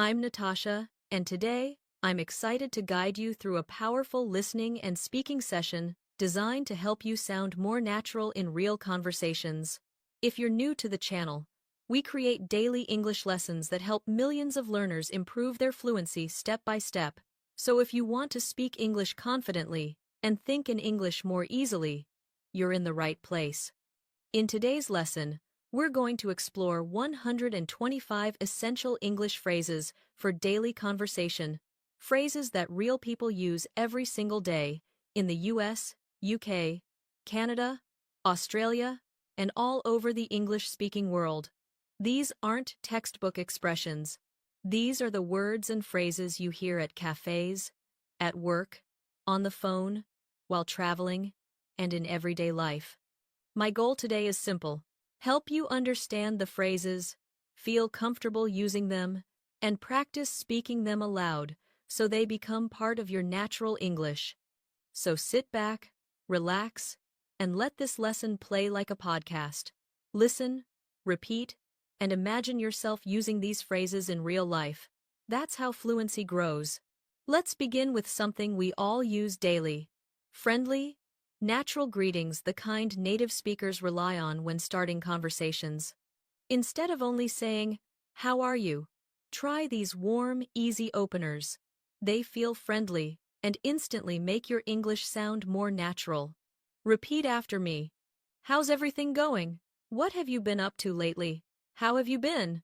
I'm Natasha, and today, I'm excited to guide you through a powerful listening and speaking session designed to help you sound more natural in real conversations. If you're new to the channel, we create daily English lessons that help millions of learners improve their fluency step by step. So if you want to speak English confidently and think in English more easily, you're in the right place. In today's lesson, we're going to explore 125 essential English phrases for daily conversation, phrases that real people use every single day in the US, UK, Canada, Australia, and all over the English-speaking world. These aren't textbook expressions. These are the words and phrases you hear at cafes, at work, on the phone, while traveling, and in everyday life. My goal today is simple. Help you understand the phrases, feel comfortable using them, and practice speaking them aloud so they become part of your natural English. So sit back, relax, and let this lesson play like a podcast. Listen, repeat, and imagine yourself using these phrases in real life. That's how fluency grows. Let's begin with something we all use daily. Friendly, natural greetings, the kind native speakers rely on when starting conversations. Instead of only saying, "How are you?" try these warm, easy openers. They feel friendly and instantly make your English sound more natural. Repeat after me. How's everything going? What have you been up to lately? How have you been?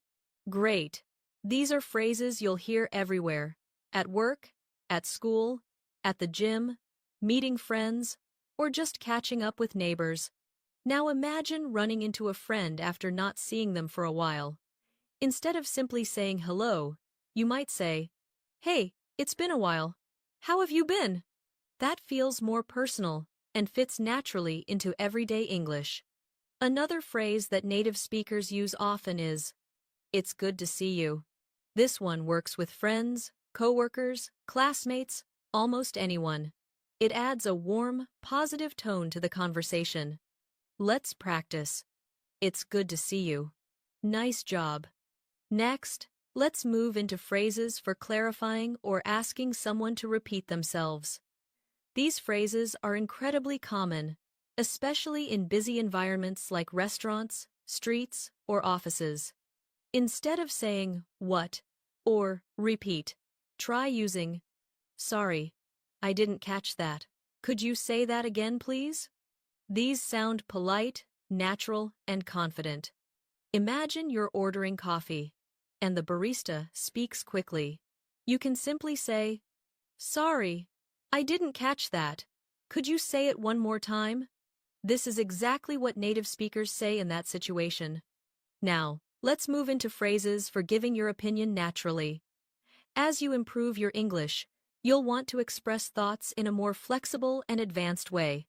Great. These are phrases you'll hear everywhere. At work, at school, at the gym, meeting friends, or just catching up with neighbors. Now imagine running into a friend after not seeing them for a while. Instead of simply saying hello, you might say, "Hey, it's been a while. How have you been?" That feels more personal and fits naturally into everyday English. Another phrase that native speakers use often is, "It's good to see you." This one works with friends, coworkers, classmates, almost anyone. It adds a warm, positive tone to the conversation. Let's practice. It's good to see you. Nice job. Next, let's move into phrases for clarifying or asking someone to repeat themselves. These phrases are incredibly common, especially in busy environments like restaurants, streets, or offices. Instead of saying "what" or "repeat," try using "Sorry, I didn't catch that. Could you say that again, please?" These sound polite, natural, and confident. Imagine you're ordering coffee, and the barista speaks quickly. You can simply say, "Sorry, I didn't catch that. Could you say it one more time?" This is exactly what native speakers say in that situation. Now, let's move into phrases for giving your opinion naturally. As you improve your English, you'll want to express thoughts in a more flexible and advanced way.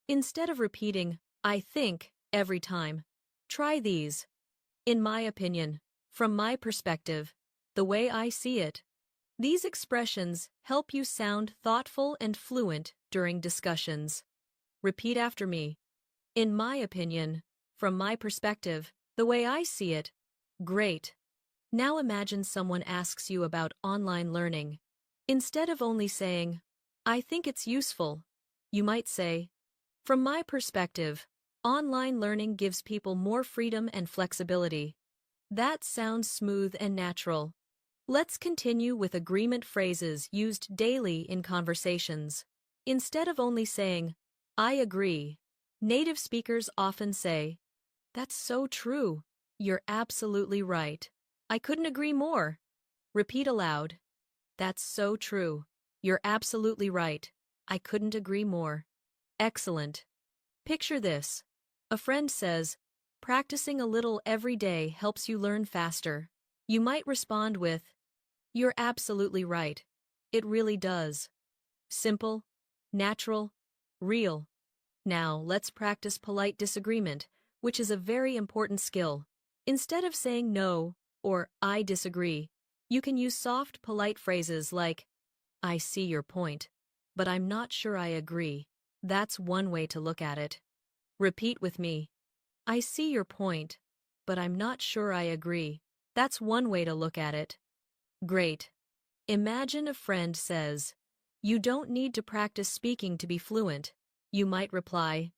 Instead of repeating, "I think," every time, try these. "In my opinion," "from my perspective," "the way I see it." These expressions help you sound thoughtful and fluent during discussions. Repeat after me. "In my opinion," "from my perspective," "the way I see it." Great. Now imagine someone asks you about online learning. Instead of only saying, "I think it's useful," you might say, "From my perspective, online learning gives people more freedom and flexibility." That sounds smooth and natural. Let's continue with agreement phrases used daily in conversations. Instead of only saying, "I agree," native speakers often say, "That's so true. You're absolutely right. I couldn't agree more." Repeat aloud. "That's so true. You're absolutely right. I couldn't agree more." Excellent. Picture this. A friend says, "Practicing a little every day helps you learn faster." You might respond with, "You're absolutely right. It really does." Simple, natural, real. Now, let's practice polite disagreement, which is a very important skill. Instead of saying "no" or "I disagree," you can use soft, polite phrases like, "I see your point, but I'm not sure I agree." That's one way to look at it. Repeat with me. "I see your point, but I'm not sure I agree." That's one way to look at it. Great. Imagine a friend says, "You don't need to practice speaking to be fluent." You might reply,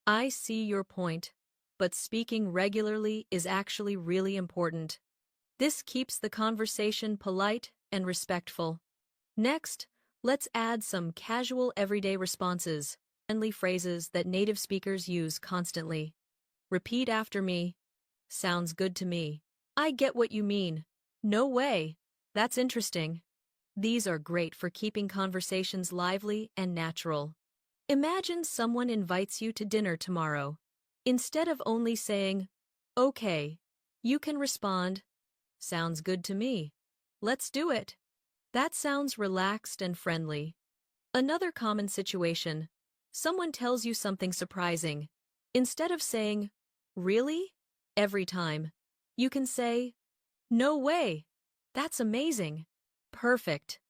"I see your point, but speaking regularly is actually really important." This keeps the conversation polite and respectful. Next, let's add some casual everyday responses, friendly phrases that native speakers use constantly. Repeat after me. Sounds good to me. I get what you mean. No way. That's interesting. These are great for keeping conversations lively and natural. Imagine someone invites you to dinner tomorrow. Instead of only saying, "Okay," you can respond, "Sounds good to me. Let's do it." That sounds relaxed and friendly. Another common situation: someone tells you something surprising. Instead of saying, "Really?" every time, you can say, "No way. That's amazing." Perfect.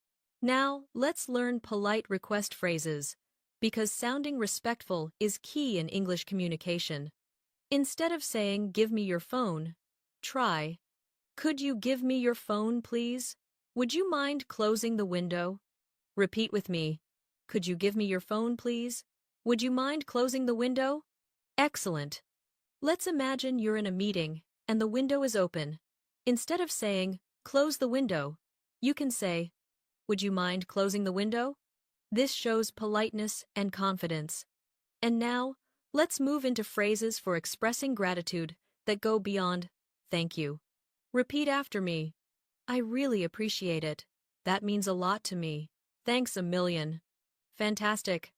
Now, let's learn polite request phrases, because sounding respectful is key in English communication. Instead of saying, "Give me your phone," try, "Could you give me your phone, please? Would you mind closing the window?" Repeat with me. "Could you give me your phone, please? Would you mind closing the window?" Excellent. Let's imagine you're in a meeting and the window is open. Instead of saying, "Close the window," you can say, "Would you mind closing the window?" This shows politeness and confidence. And now, let's move into phrases for expressing gratitude that go beyond "thank you." Repeat after me. I really appreciate it. That means a lot to me. Thanks a million. Fantastic.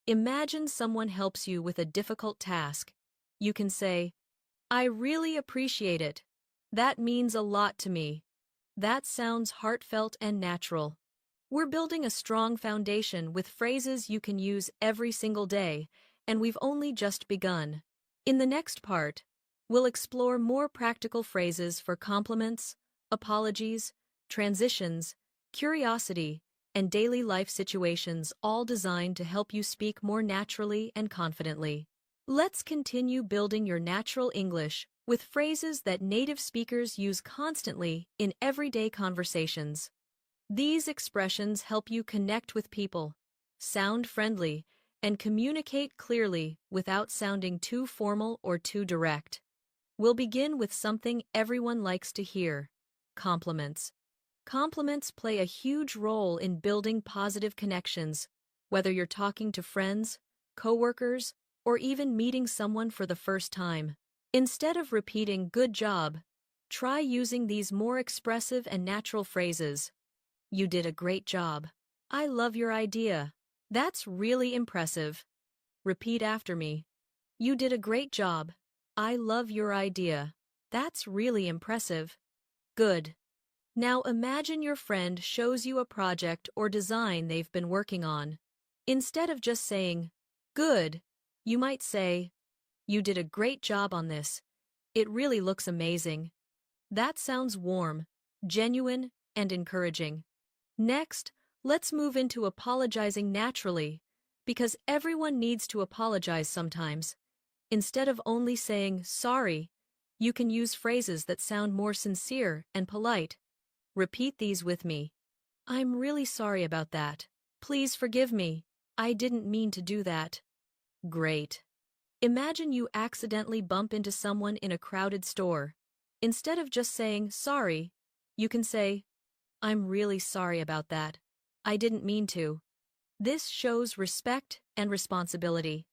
Imagine someone helps you with a difficult task. You can say, "I really appreciate it. That means a lot to me." That sounds heartfelt and natural. We're building a strong foundation with phrases you can use every single day, and we've only just begun. In the next part, we'll explore more practical phrases for compliments, apologies, transitions, curiosity, and daily life situations, all designed to help you speak more naturally and confidently. Let's continue building your natural English with phrases that native speakers use constantly in everyday conversations. These expressions help you connect with people, sound friendly, and communicate clearly without sounding too formal or too direct. We'll begin with something everyone likes to hear: compliments. Compliments play a huge role in building positive connections, whether you're talking to friends, coworkers, or even meeting someone for the first time. Instead of repeating "good job," try using these more expressive and natural phrases. "You did a great job. I love your idea. That's really impressive." Repeat after me. "You did a great job. I love your idea. That's really impressive." Good. Now imagine your friend shows you a project or design they've been working on. Instead of just saying, "Good," you might say, "You did a great job on this. It really looks amazing." That sounds warm, genuine, and encouraging. Next, let's move into apologizing naturally, because everyone needs to apologize sometimes. Instead of only saying "sorry," you can use phrases that sound more sincere and polite. Repeat these with me. "I'm really sorry about that. Please forgive me. I didn't mean to do that." Great. Imagine you accidentally bump into someone in a crowded store. Instead of just saying "sorry," you can say, "I'm really sorry about that. I didn't mean to." This shows respect and responsibility.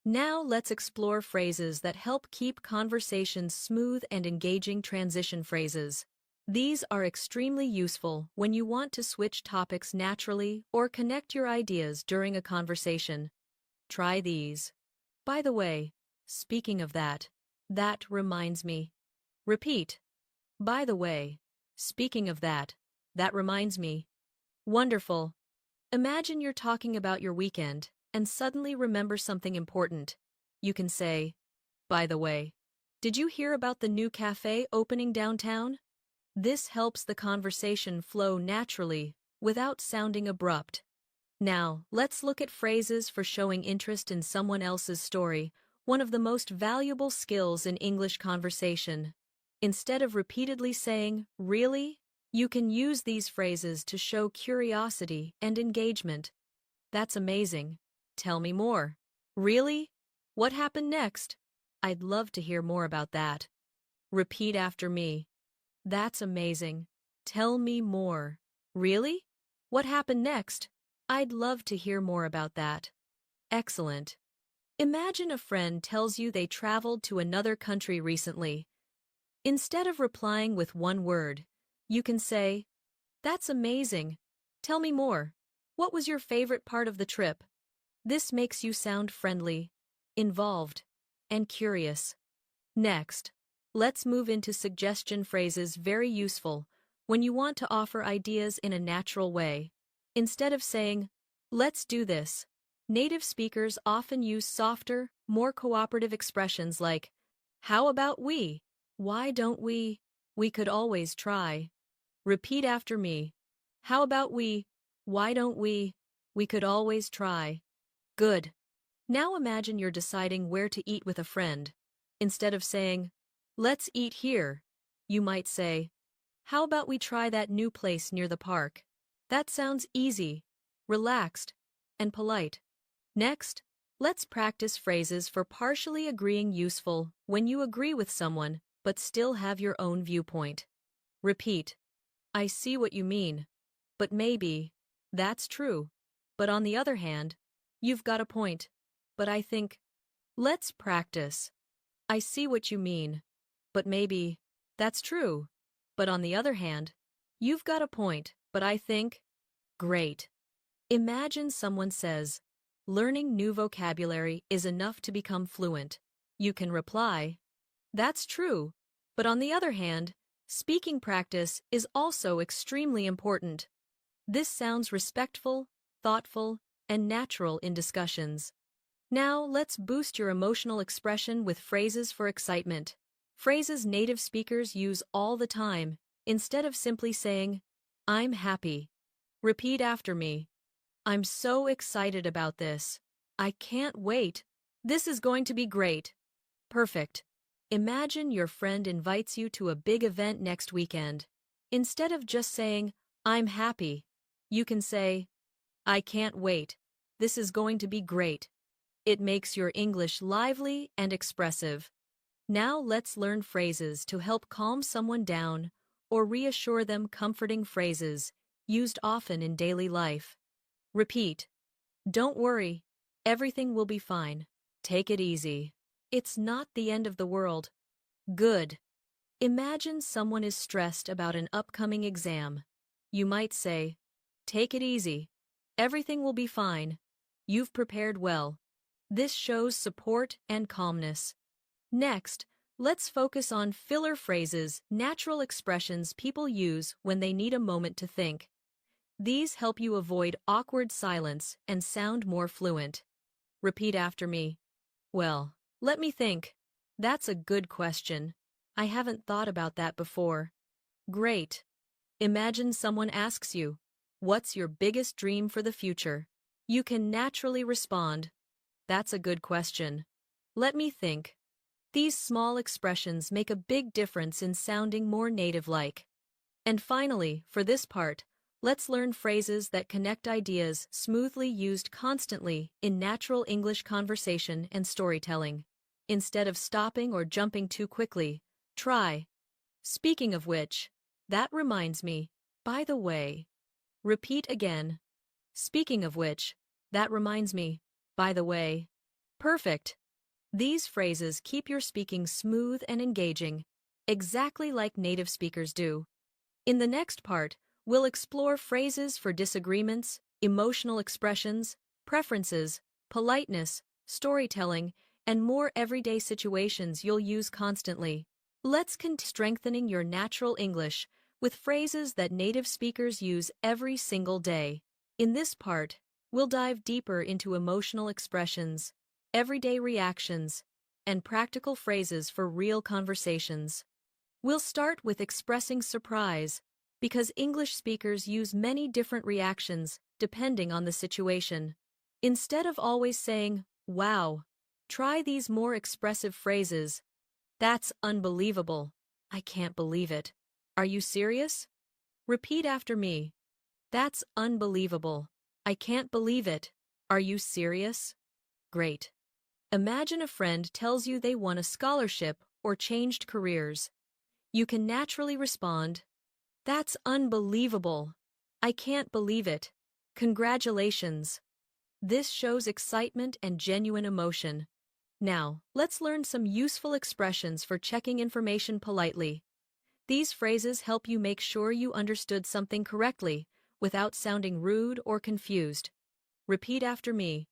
Now let's explore phrases that help keep conversations smooth and engaging. Transition phrases. These are extremely useful when you want to switch topics naturally or connect your ideas during a conversation. Try these. "By the way, speaking of that, that reminds me." Repeat. "By the way, speaking of that, that reminds me." Wonderful. Imagine you're talking about your weekend and suddenly remember something important. You can say, "By the way, did you hear about the new cafe opening downtown?" This helps the conversation flow naturally without sounding abrupt. Now, let's look at phrases for showing interest in someone else's story, one of the most valuable skills in English conversation. Instead of repeatedly saying "really," You can use these phrases to show curiosity and engagement. That's amazing. Tell me more. Really? What happened next? I'd love to hear more about that. Repeat after me. That's amazing. Tell me more. Really? What happened next? I'd love to hear more about that. Excellent. Imagine a friend tells you they traveled to another country recently. Instead of replying with one word, you can say, "That's amazing. Tell me more. What was your favorite part of the trip?" This makes you sound friendly, involved, and curious. Next, let's move into suggestion phrases, very useful when you want to offer ideas in a natural way. Instead of saying, "Let's do this," native speakers often use softer, more cooperative expressions like, "How about we? Why don't we? We could always try." Repeat after me. How about we? Why don't we? We could always try. Good. Now imagine you're deciding where to eat with a friend. Instead of saying, "Let's eat here," you might say, "How about we try that new place near the park?" That sounds easy, relaxed, and polite. Next, let's practice phrases for partially agreeing, useful when you agree with someone but still have your own viewpoint. Repeat. I see what you mean. But maybe. That's true. But on the other hand, you've got a point. But I think. Let's practice. I see what you mean. But maybe. That's true. But on the other hand, you've got a point. But I think. Great. Imagine someone says, "Learning new vocabulary is enough to become fluent." You can reply, "That's true. But on the other hand, speaking practice is also extremely important." This sounds respectful, thoughtful, and natural in discussions. Now, let's boost your emotional expression with phrases for excitement. Phrases native speakers use all the time, instead of simply saying, "I'm happy." Repeat after me. I'm so excited about this. I can't wait. This is going to be great. Perfect. Imagine your friend invites you to a big event next weekend. Instead of just saying, "I'm happy," you can say, "I can't wait. This is going to be great." It makes your English lively and expressive. Now let's learn phrases to help calm someone down or reassure them, comforting phrases used often in daily life. Repeat. Don't worry. Everything will be fine. Take it easy. It's not the end of the world. Good. Imagine someone is stressed about an upcoming exam. You might say, "Take it easy. Everything will be fine. You've prepared well." This shows support and calmness. Next, let's focus on filler phrases, natural expressions people use when they need a moment to think. These help you avoid awkward silence and sound more fluent. Repeat after me. Well, let me think. That's a good question. I haven't thought about that before. Great. Imagine someone asks you, "What's your biggest dream for the future?" You can naturally respond, "That's a good question. Let me think." These small expressions make a big difference in sounding more native-like. And finally, for this part, let's learn phrases that connect ideas, smoothly used constantly in natural English conversation and storytelling. Instead of stopping or jumping too quickly, try. Speaking of which, that reminds me, by the way. Repeat again. Speaking of which, that reminds me, by the way. Perfect. These phrases keep your speaking smooth and engaging, exactly like native speakers do. In the next part, we'll explore phrases for disagreements, emotional expressions, preferences, politeness, storytelling, and more everyday situations you'll use constantly. Let's continue strengthening your natural English with phrases that native speakers use every single day. In this part, we'll dive deeper into emotional expressions, everyday reactions, and practical phrases for real conversations. We'll start with expressing surprise, because English speakers use many different reactions depending on the situation. Instead of always saying, "Wow," try these more expressive phrases. "That's unbelievable. I can't believe it. Are you serious?" Repeat after me. That's unbelievable. I can't believe it. Are you serious? Great. Imagine a friend tells you they won a scholarship or changed careers. You can naturally respond, "That's unbelievable. I can't believe it. Congratulations." This shows excitement and genuine emotion. Now, let's learn some useful expressions for checking information politely. These phrases help you make sure you understood something correctly without sounding rude or confused. Repeat after me.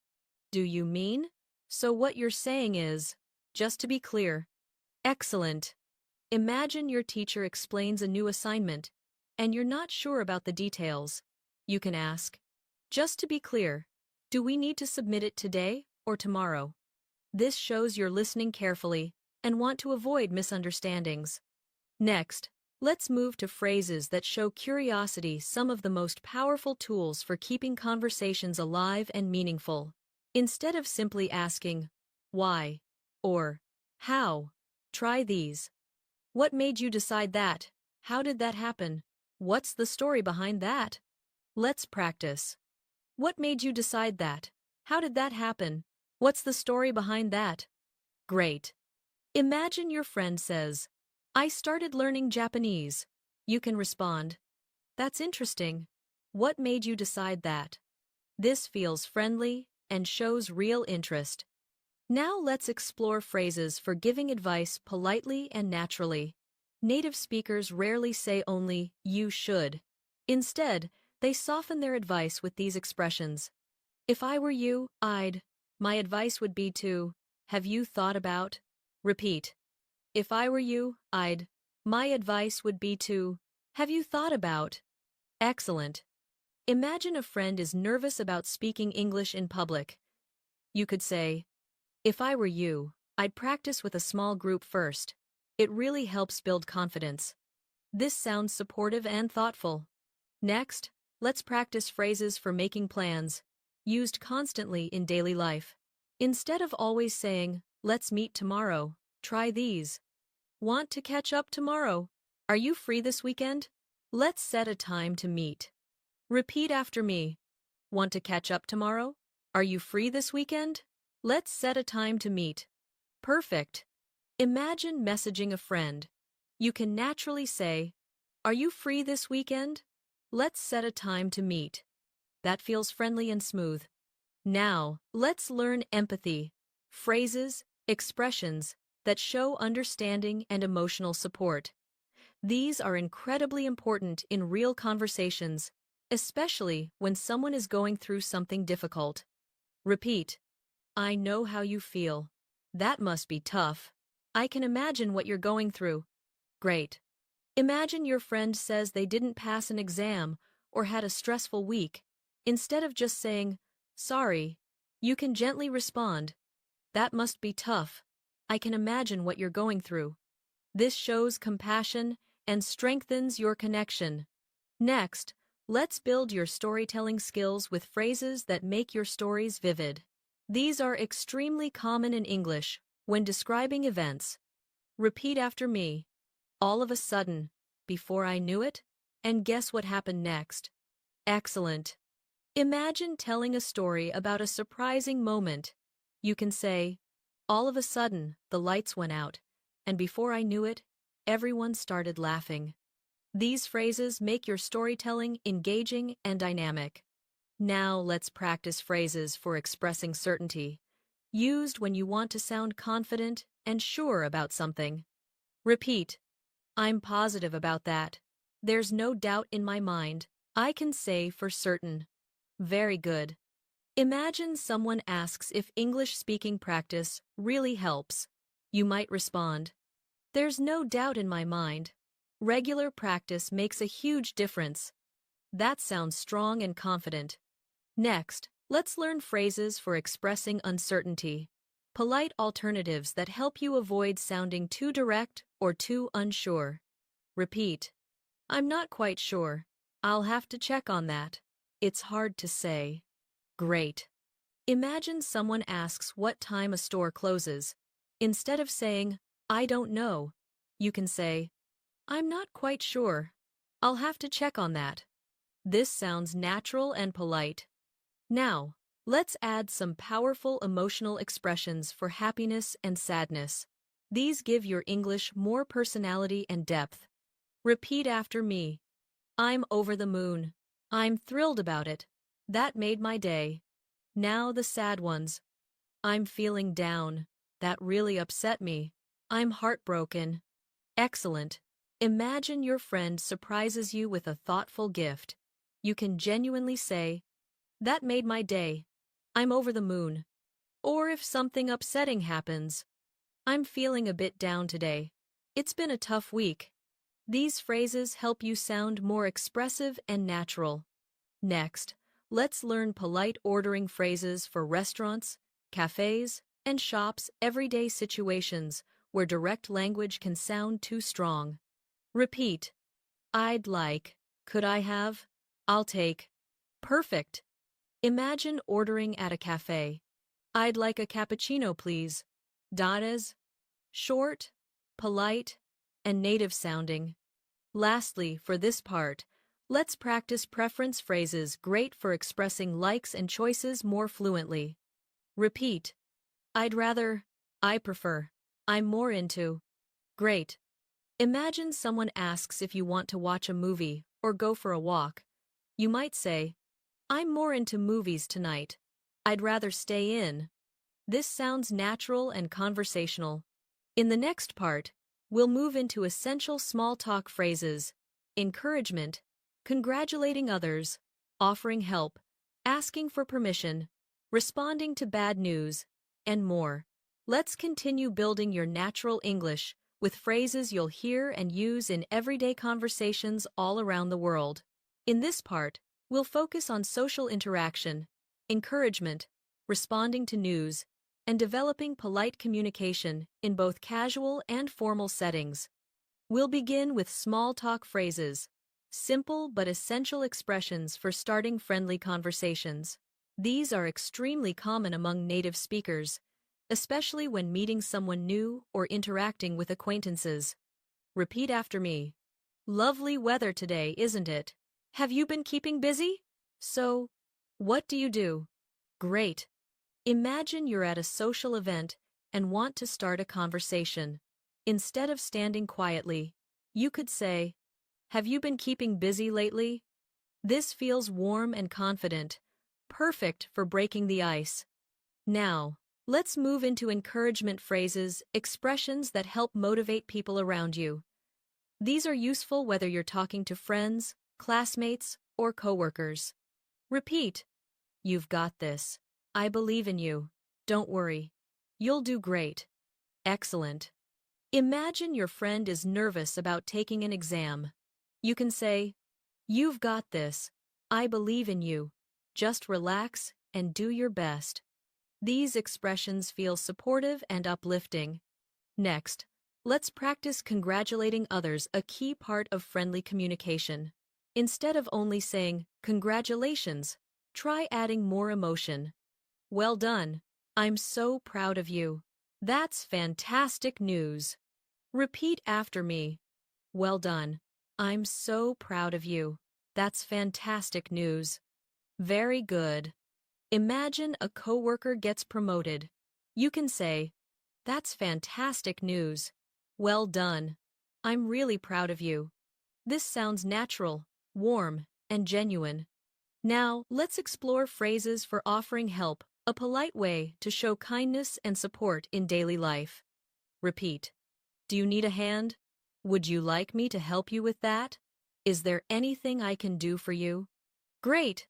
Do you mean? So what you're saying is, just to be clear. Excellent. Imagine your teacher explains a new assignment, and you're not sure about the details. You can ask, just to be clear, do we need to submit it today or tomorrow? This shows you're listening carefully and want to avoid misunderstandings. Next, let's move to phrases that show curiosity, some of the most powerful tools for keeping conversations alive and meaningful. Instead of simply asking, why, or how, try these. What made you decide that? How did that happen? What's the story behind that? Let's practice. What made you decide that? How did that happen? What's the story behind that? Great. Imagine your friend says, I started learning Japanese. You can respond, that's interesting. What made you decide that? This feels friendly and shows real interest. Now let's explore phrases for giving advice politely and naturally. Native speakers rarely say only, you should. Instead, they soften their advice with these expressions. If I were you, my advice would be to, have you thought about? Repeat. If I were you, my advice would be to, have you thought about? Excellent. Imagine a friend is nervous about speaking English in public. You could say, if I were you, I'd practice with a small group first. It really helps build confidence. This sounds supportive and thoughtful. Next, let's practice phrases for making plans, used constantly in daily life. Instead of always saying, let's meet tomorrow, try these. Want to catch up tomorrow? Are you free this weekend? Let's set a time to meet. Repeat after me. Want to catch up tomorrow? Are you free this weekend? Let's set a time to meet. Perfect. Imagine messaging a friend. You can naturally say, are you free this weekend? Let's set a time to meet. That feels friendly and smooth. Now, let's learn empathy. Phrases, expressions that show understanding and emotional support. These are incredibly important in real conversations, especially when someone is going through something difficult. Repeat. I know how you feel. That must be tough. I can imagine what you're going through. Great. Imagine your friend says they didn't pass an exam or had a stressful week. Instead of just saying, sorry, you can gently respond, that must be tough. I can imagine what you're going through. This shows compassion and strengthens your connection. Next, let's build your storytelling skills with phrases that make your stories vivid. These are extremely common in English when describing events. Repeat after me. All of a sudden, before I knew it, and guess what happened next? Excellent. Imagine telling a story about a surprising moment. You can say, all of a sudden, the lights went out, and before I knew it, everyone started laughing. These phrases make your storytelling engaging and dynamic. Now let's practice phrases for expressing certainty, used when you want to sound confident and sure about something. Repeat. I'm positive about that. There's no doubt in my mind. I can say for certain. Very good. Imagine someone asks if English speaking practice really helps. You might respond, there's no doubt in my mind. Regular practice makes a huge difference. That sounds strong and confident. Next, let's learn phrases for expressing uncertainty. Polite alternatives that help you avoid sounding too direct or too unsure. Repeat. I'm not quite sure. I'll have to check on that. It's hard to say. Great. Imagine someone asks what time a store closes. Instead of saying, I don't know, you can say, I'm not quite sure. I'll have to check on that. This sounds natural and polite. Now, let's add some powerful emotional expressions for happiness and sadness. These give your English more personality and depth. Repeat after me. I'm over the moon. I'm thrilled about it. That made my day. Now the sad ones. I'm feeling down. That really upset me. I'm heartbroken. Excellent. Imagine your friend surprises you with a thoughtful gift. You can genuinely say, that made my day. I'm over the moon. Or if something upsetting happens, I'm feeling a bit down today. It's been a tough week. These phrases help you sound more expressive and natural. Next, let's learn polite ordering phrases for restaurants, cafes, and shops' everyday situations where direct language can sound too strong. Repeat. I'd like. Could I have? I'll take. Perfect. Imagine ordering at a cafe. I'd like a cappuccino, please. That is short, polite, and native sounding. Lastly, for this part, let's practice preference phrases great for expressing likes and choices more fluently. Repeat. I'd rather. I prefer. I'm more into. Great. Imagine someone asks if you want to watch a movie or go for a walk. You might say, I'm more into movies tonight. I'd rather stay in. This sounds natural and conversational. In the next part, we'll move into essential small talk phrases: encouragement, congratulating others, offering help, asking for permission, responding to bad news, and more. Let's continue building your natural English with phrases you'll hear and use in everyday conversations all around the world. In this part, we'll focus on social interaction, encouragement, responding to news, and developing polite communication in both casual and formal settings. We'll begin with small talk phrases, simple but essential expressions for starting friendly conversations. These are extremely common among native speakers, especially when meeting someone new or interacting with acquaintances. Repeat after me. Lovely weather today, isn't it? Have you been keeping busy? So, what do you do? Great. Imagine you're at a social event and want to start a conversation. Instead of standing quietly, you could say, have you been keeping busy lately? This feels warm and confident, perfect for breaking the ice. Now, let's move into encouragement phrases, expressions that help motivate people around you. These are useful whether you're talking to friends, classmates, or coworkers. Repeat. You've got this. I believe in you. Don't worry. You'll do great. Excellent. Imagine your friend is nervous about taking an exam. You can say, you've got this. I believe in you. Just relax and do your best. These expressions feel supportive and uplifting. Next, let's practice congratulating others, a key part of friendly communication. Instead of only saying, congratulations, try adding more emotion. Well done. I'm so proud of you. That's fantastic news. Repeat after me. Well done. I'm so proud of you. That's fantastic news. Very good. Imagine a coworker gets promoted. You can say, that's fantastic news. Well done. I'm really proud of you. This sounds natural, warm, and genuine. Now, let's explore phrases for offering help, a polite way to show kindness and support in daily life. Repeat. Do you need a hand? Would you like me to help you with that? Is there anything I can do for you? Great!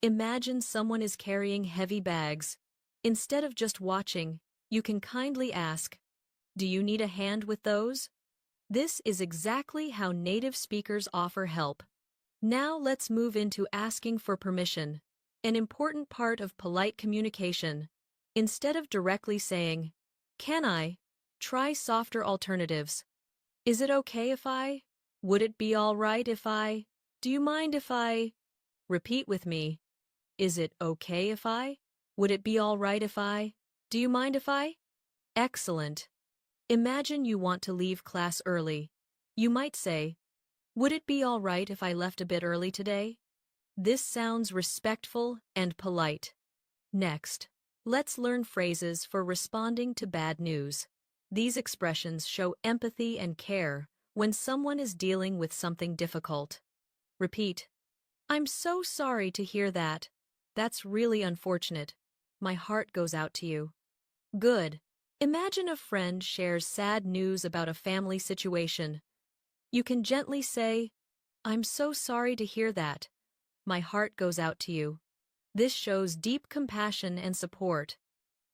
Imagine someone is carrying heavy bags. Instead of just watching, you can kindly ask, do you need a hand with those? This is exactly how native speakers offer help. Now let's move into asking for permission, an important part of polite communication. Instead of directly saying, can I? Try softer alternatives. Is it okay if I? Would it be all right if I? Do you mind if I? Repeat with me. Is it okay if I? Would it be all right if I? Do you mind if I? Excellent. Imagine you want to leave class early. You might say, Would it be all right if I left a bit early today? This sounds respectful and polite. Next, let's learn phrases for responding to bad news. These expressions show empathy and care when someone is dealing with something difficult. Repeat. I'm so sorry to hear that. That's really unfortunate. My heart goes out to you. Good. Imagine a friend shares sad news about a family situation. You can gently say, I'm so sorry to hear that. My heart goes out to you. This shows deep compassion and support.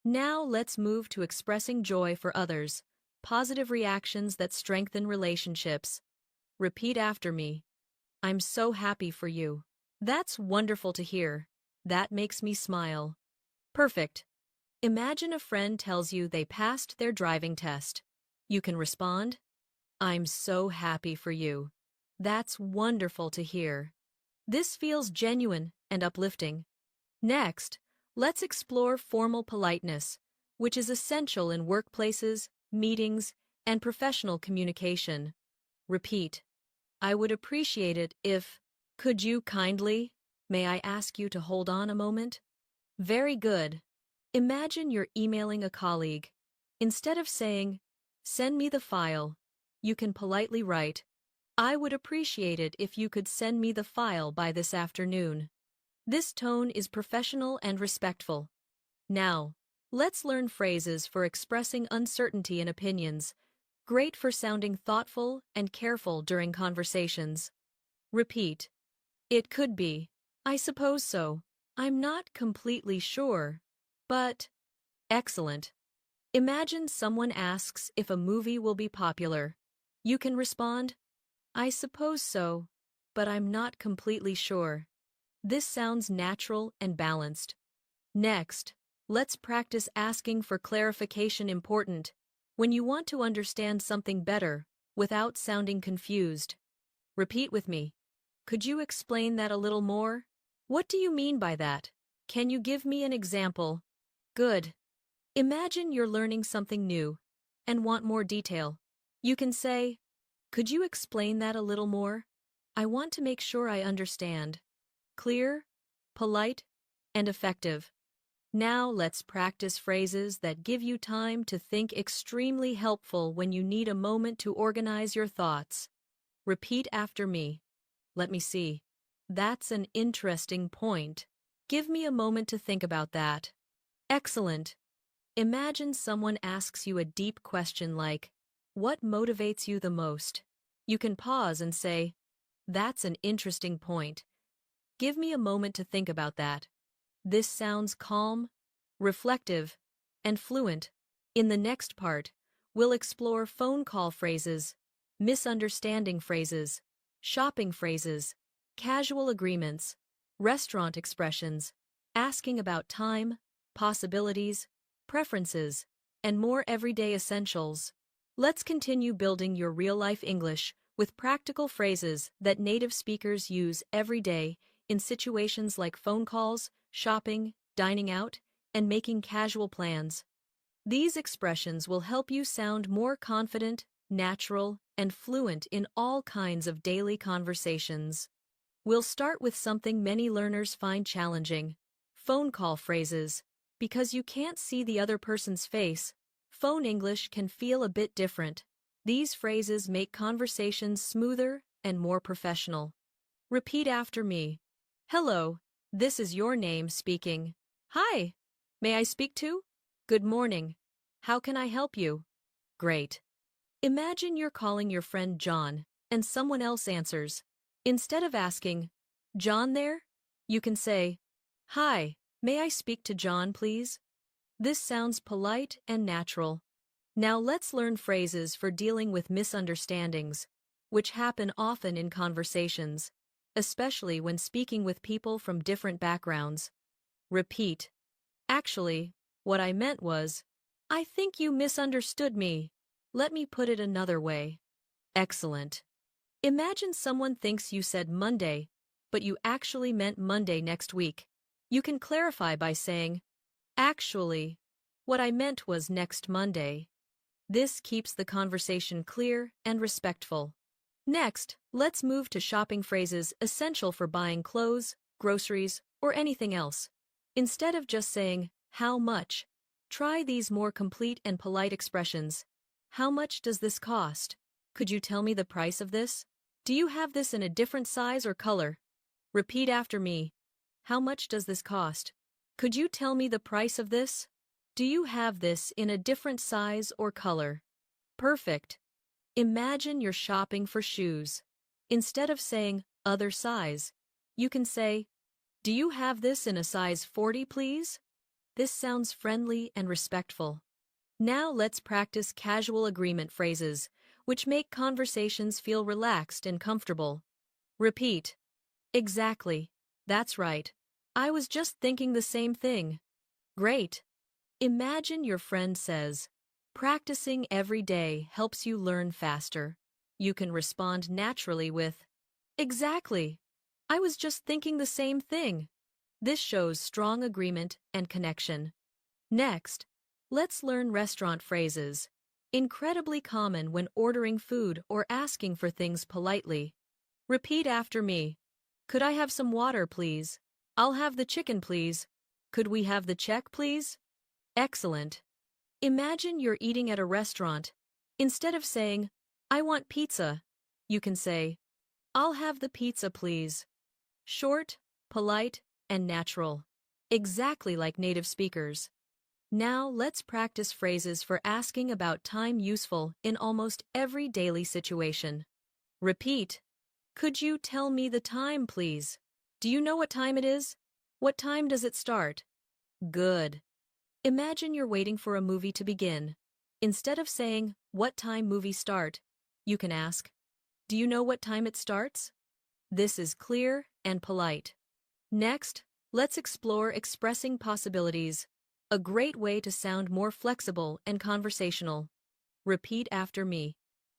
Now let's move to expressing joy for others, positive reactions that strengthen relationships. Repeat after me. I'm so happy for you. That's wonderful to hear. That makes me smile. Perfect. Imagine a friend tells you they passed their driving test. You can respond, I'm so happy for you. That's wonderful to hear. This feels genuine and uplifting. Next, let's explore formal politeness, which is essential in workplaces, meetings, and professional communication. Repeat. I would appreciate it if, could you kindly, may I ask you to hold on a moment? Very good. Imagine you're emailing a colleague. Instead of saying, send me the file, you can politely write, I would appreciate it if you could send me the file by this afternoon. This tone is professional and respectful. Now, let's learn phrases for expressing uncertainty in opinions, great for sounding thoughtful and careful during conversations. Repeat. It could be. I suppose so. I'm not completely sure. But, excellent. Imagine someone asks if a movie will be popular. You can respond, I suppose so, but I'm not completely sure. This sounds natural and balanced. Next, let's practice asking for clarification important when you want to understand something better without sounding confused. Repeat with me. Could you explain that a little more? What do you mean by that? Can you give me an example? Good. Imagine you're learning something new and want more detail. You can say, could you explain that a little more? I want to make sure I understand. Clear, polite, and effective. Now let's practice phrases that give you time to think, extremely helpful when you need a moment to organize your thoughts. Repeat after me. Let me see. That's an interesting point. Give me a moment to think about that. Excellent. Imagine someone asks you a deep question like, what motivates you the most? You can pause and say, that's an interesting point. Give me a moment to think about that. This sounds calm, reflective, and fluent. In the next part, we'll explore phone call phrases, misunderstanding phrases, shopping phrases, casual agreements, restaurant expressions, asking about time, possibilities, preferences, and more everyday essentials. Let's continue building your real-life English with practical phrases that native speakers use every day in situations like phone calls, shopping, dining out, and making casual plans. These expressions will help you sound more confident, natural, and fluent in all kinds of daily conversations. We'll start with something many learners find challenging: phone call phrases. Because you can't see the other person's face, phone English can feel a bit different. These phrases make conversations smoother and more professional. Repeat after me. Hello, this is your name speaking. Hi, may I speak to? Good morning. How can I help you? Great. Imagine you're calling your friend John, and someone else answers. Instead of asking, John there? You can say, Hi, may I speak to John, please? This sounds polite and natural. Now let's learn phrases for dealing with misunderstandings, which happen often in conversations, especially when speaking with people from different backgrounds. Repeat. Actually, what I meant was, I think you misunderstood me. Let me put it another way. Excellent. Imagine someone thinks you said Monday, but you actually meant Monday next week. You can clarify by saying, Actually, what I meant was next Monday. This keeps the conversation clear and respectful. Next, let's move to shopping phrases essential for buying clothes, groceries, or anything else. Instead of just saying, how much? Try these more complete and polite expressions. How much does this cost? Could you tell me the price of this? Do you have this in a different size or color? Repeat after me. How much does this cost? Could you tell me the price of this? Do you have this in a different size or color? Perfect. Imagine you're shopping for shoes. Instead of saying, other size, you can say, do you have this in a size 40, please? This sounds friendly and respectful. Now let's practice casual agreement phrases, which make conversations feel relaxed and comfortable. Repeat. Exactly. That's right. I was just thinking the same thing. Great. Imagine your friend says, practicing every day helps you learn faster. You can respond naturally with, exactly. I was just thinking the same thing. This shows strong agreement and connection. Next, let's learn restaurant phrases. Incredibly common when ordering food or asking for things politely. Repeat after me. Could I have some water, please? I'll have the chicken, please. Could we have the check, please? Excellent. Imagine you're eating at a restaurant. Instead of saying, I want pizza, you can say, I'll have the pizza, please. Short, polite, and natural. Exactly like native speakers. Now let's practice phrases for asking about time useful in almost every daily situation. Repeat. Could you tell me the time, please? Do you know what time it is? What time does it start? Good. Imagine you're waiting for a movie to begin. Instead of saying, what time movies start, you can ask, do you know what time it starts? This is clear and polite. Next, let's explore expressing possibilities, a great way to sound more flexible and conversational. Repeat after me.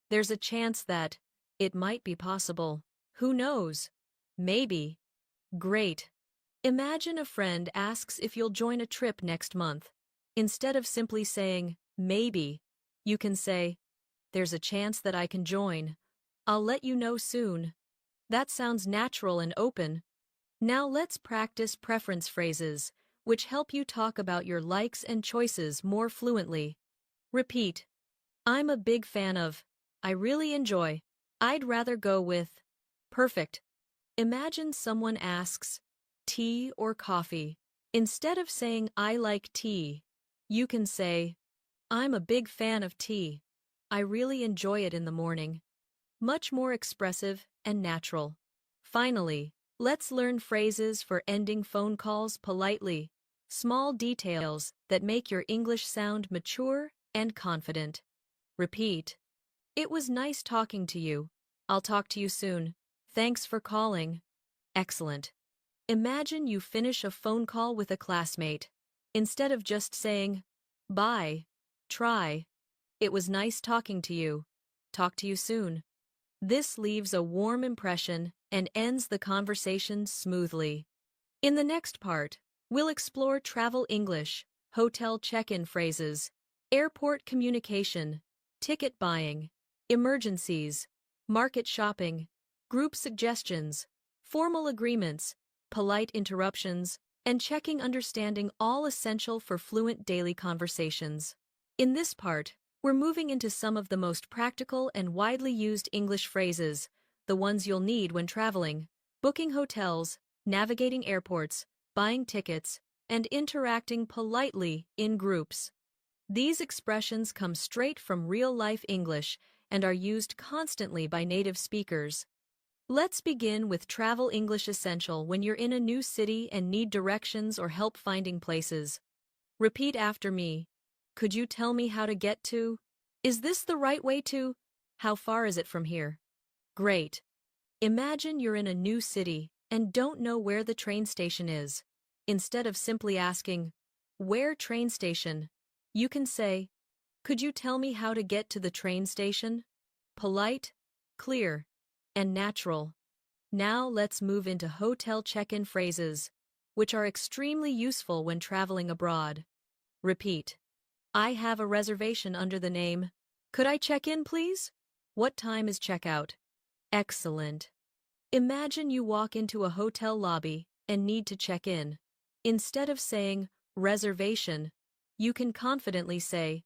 There's a chance that it might be possible. Who knows? Maybe. Great. Imagine a friend asks if you'll join a trip next month. Instead of simply saying, maybe, you can say, there's a chance that I can join. I'll let you know soon. That sounds natural and open. Now let's practice preference phrases, which help you talk about your likes and choices more fluently. Repeat. I'm a big fan of. I really enjoy. I'd rather go with. Perfect. Imagine someone asks, tea or coffee? Instead of saying, I like tea, you can say, I'm a big fan of tea. I really enjoy it in the morning. Much more expressive and natural. Finally, let's learn phrases for ending phone calls politely. Small details that make your English sound mature and confident. Repeat. It was nice talking to you. I'll talk to you soon. Thanks for calling. Excellent. Imagine you finish a phone call with a classmate. Instead of just saying, bye, try, it was nice talking to you. Talk to you soon. This leaves a warm impression and ends the conversation smoothly. In the next part, we'll explore travel English, hotel check-in phrases, airport communication, ticket buying, emergencies, market shopping, group suggestions, formal agreements, polite interruptions, and checking understanding, all essential for fluent daily conversations. In this part, we're moving into some of the most practical and widely used English phrases, the ones you'll need when traveling, booking hotels, navigating airports, buying tickets, and interacting politely in groups. These expressions come straight from real-life English and are used constantly by native speakers. Let's begin with travel English essential when you're in a new city and need directions or help finding places. Repeat after me. Could you tell me how to get to? Is this the right way to? How far is it from here? Great. Imagine you're in a new city and don't know where the train station is. Instead of simply asking, where train station? You can say, could you tell me how to get to the train station? Polite, clear, and natural. Now let's move into hotel check-in phrases, which are extremely useful when traveling abroad. Repeat. I have a reservation under the name. Could I check in, please? What time is checkout? Excellent. Imagine you walk into a hotel lobby and need to check in. Instead of saying, reservation, you can confidently say,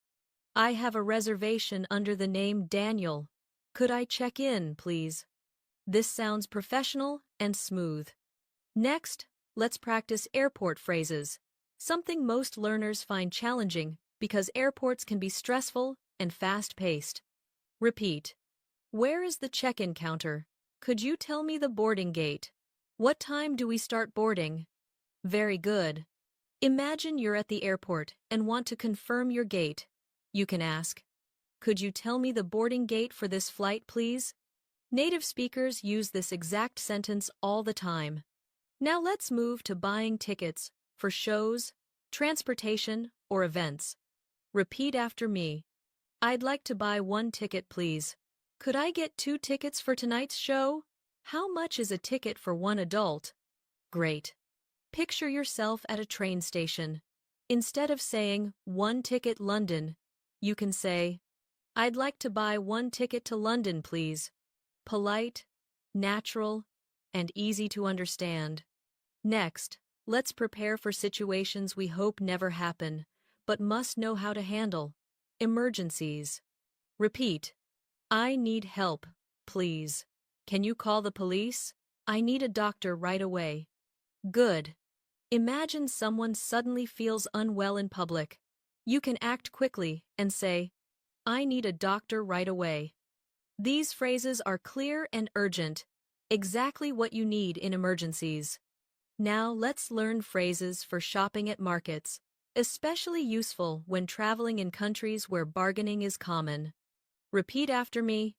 I have a reservation under the name Daniel. Could I check in, please? This sounds professional and smooth. Next, let's practice airport phrases, something most learners find challenging because airports can be stressful and fast-paced. Repeat. Where is the check-in counter? Could you tell me the boarding gate? What time do we start boarding? Very good. Imagine you're at the airport and want to confirm your gate. You can ask, could you tell me the boarding gate for this flight, please? Native speakers use this exact sentence all the time. Now let's move to buying tickets for shows, transportation, or events. Repeat after me. I'd like to buy 1 ticket, please. Could I get 2 tickets for tonight's show? How much is a ticket for 1 adult? Great. Picture yourself at a train station. Instead of saying 1 ticket London, you can say, I'd like to buy 1 ticket to London, please. Polite, natural, and easy to understand. Next, let's prepare for situations we hope never happen, but must know how to handle. Emergencies. Repeat. I need help, please. Can you call the police? I need a doctor right away. Good. Imagine someone suddenly feels unwell in public. You can act quickly and say, I need a doctor right away. These phrases are clear and urgent, exactly what you need in emergencies. Now let's learn phrases for shopping at markets, especially useful when traveling in countries where bargaining is common. Repeat after me.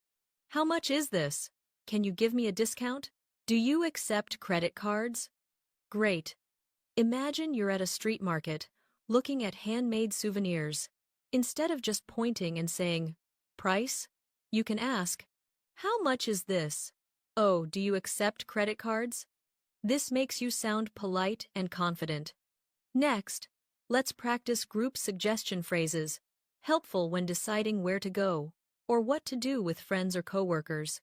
How much is this? Can you give me a discount? Do you accept credit cards? Great. Imagine you're at a street market, looking at handmade souvenirs. Instead of just pointing and saying, price, you can ask, how much is this? Oh, do you accept credit cards? This makes you sound polite and confident. Next, let's practice group suggestion phrases, helpful when deciding where to go or what to do with friends or coworkers.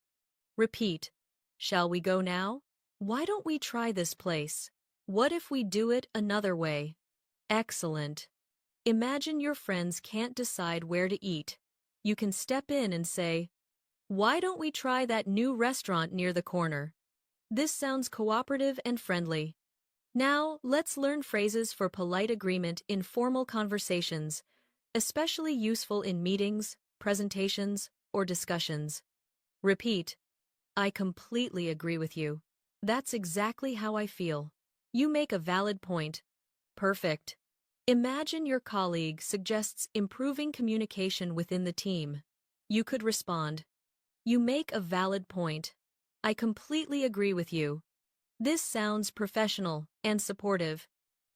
Repeat. Shall we go now? Why don't we try this place? What if we do it another way? Excellent. Imagine your friends can't decide where to eat. You can step in and say, why don't we try that new restaurant near the corner? This sounds cooperative and friendly. Now, let's learn phrases for polite agreement in formal conversations, especially useful in meetings, presentations, or discussions. Repeat. I completely agree with you. That's exactly how I feel. You make a valid point. Perfect. Imagine your colleague suggests improving communication within the team. You could respond, you make a valid point. I completely agree with you. This sounds professional and supportive.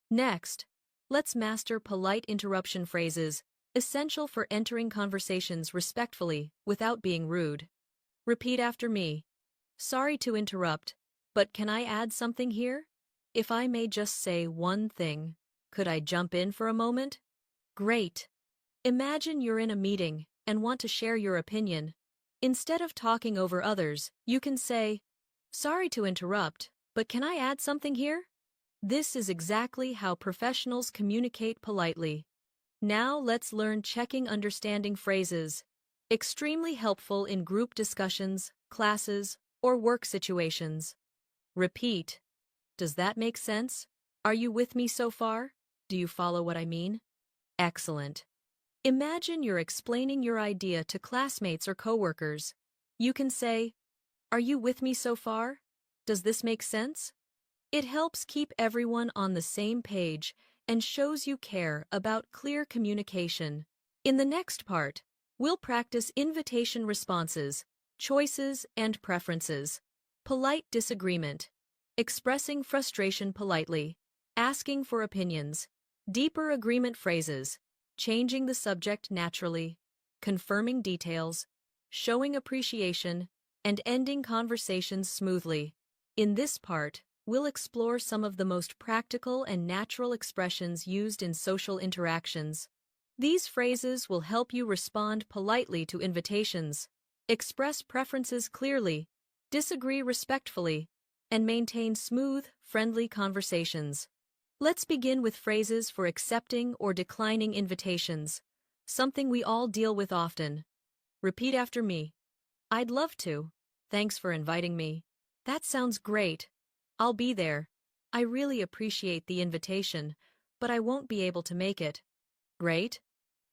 Next, let's master polite interruption phrases, essential for entering conversations respectfully without being rude. Repeat after me. Sorry to interrupt, but can I add something here? If I may just say one thing, could I jump in for a moment? Great. Imagine you're in a meeting and want to share your opinion. Instead of talking over others, you can say, sorry to interrupt, but can I add something here? This is exactly how professionals communicate politely. Now let's learn checking understanding phrases, extremely helpful in group discussions, classes, or work situations. Repeat. Does that make sense? Are you with me so far? Do you follow what I mean? Excellent. Imagine you're explaining your idea to classmates or coworkers. You can say, are you with me so far? Does this make sense? It helps keep everyone on the same page and shows you care about clear communication. In the next part, we'll practice invitation responses, choices and preferences, polite disagreement, expressing frustration politely, asking for opinions, deeper agreement phrases, changing the subject naturally, confirming details, showing appreciation, and ending conversations smoothly. In this part, we'll explore some of the most practical and natural expressions used in social interactions. These phrases will help you respond politely to invitations, express preferences clearly, disagree respectfully, and maintain smooth, friendly conversations. Let's begin with phrases for accepting or declining invitations, something we all deal with often. Repeat after me. I'd love to. Thanks for inviting me. That sounds great. I'll be there. I really appreciate the invitation, but I won't be able to make it. Great.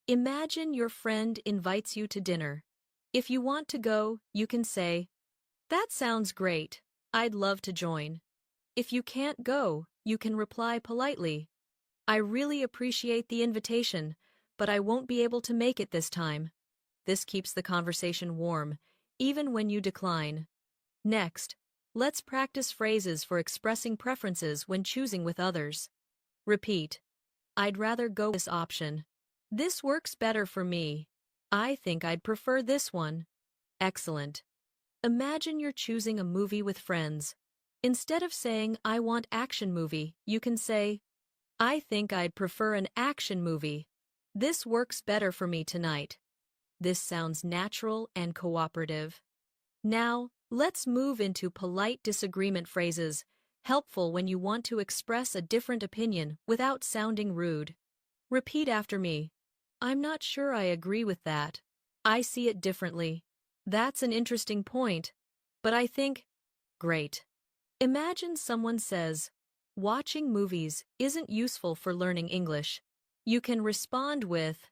Imagine your friend invites you to dinner. If you want to go, you can say, that sounds great. I'd love to join. If you can't go, you can reply politely, I really appreciate the invitation, but I won't be able to make it this time. This keeps the conversation warm, even when you decline. Next, let's practice phrases for expressing preferences when choosing with others. Repeat. I'd rather go with this option. This works better for me. I think I'd prefer this one. Excellent. Imagine you're choosing a movie with friends. Instead of saying, I want action movie, you can say, I think I'd prefer an action movie. This works better for me tonight. This sounds natural and cooperative. Now, let's move into polite disagreement phrases, helpful when you want to express a different opinion without sounding rude. Repeat after me. I'm not sure I agree with that. I see it differently. That's an interesting point, but I think, great. Imagine someone says, watching movies isn't useful for learning English. You can respond with,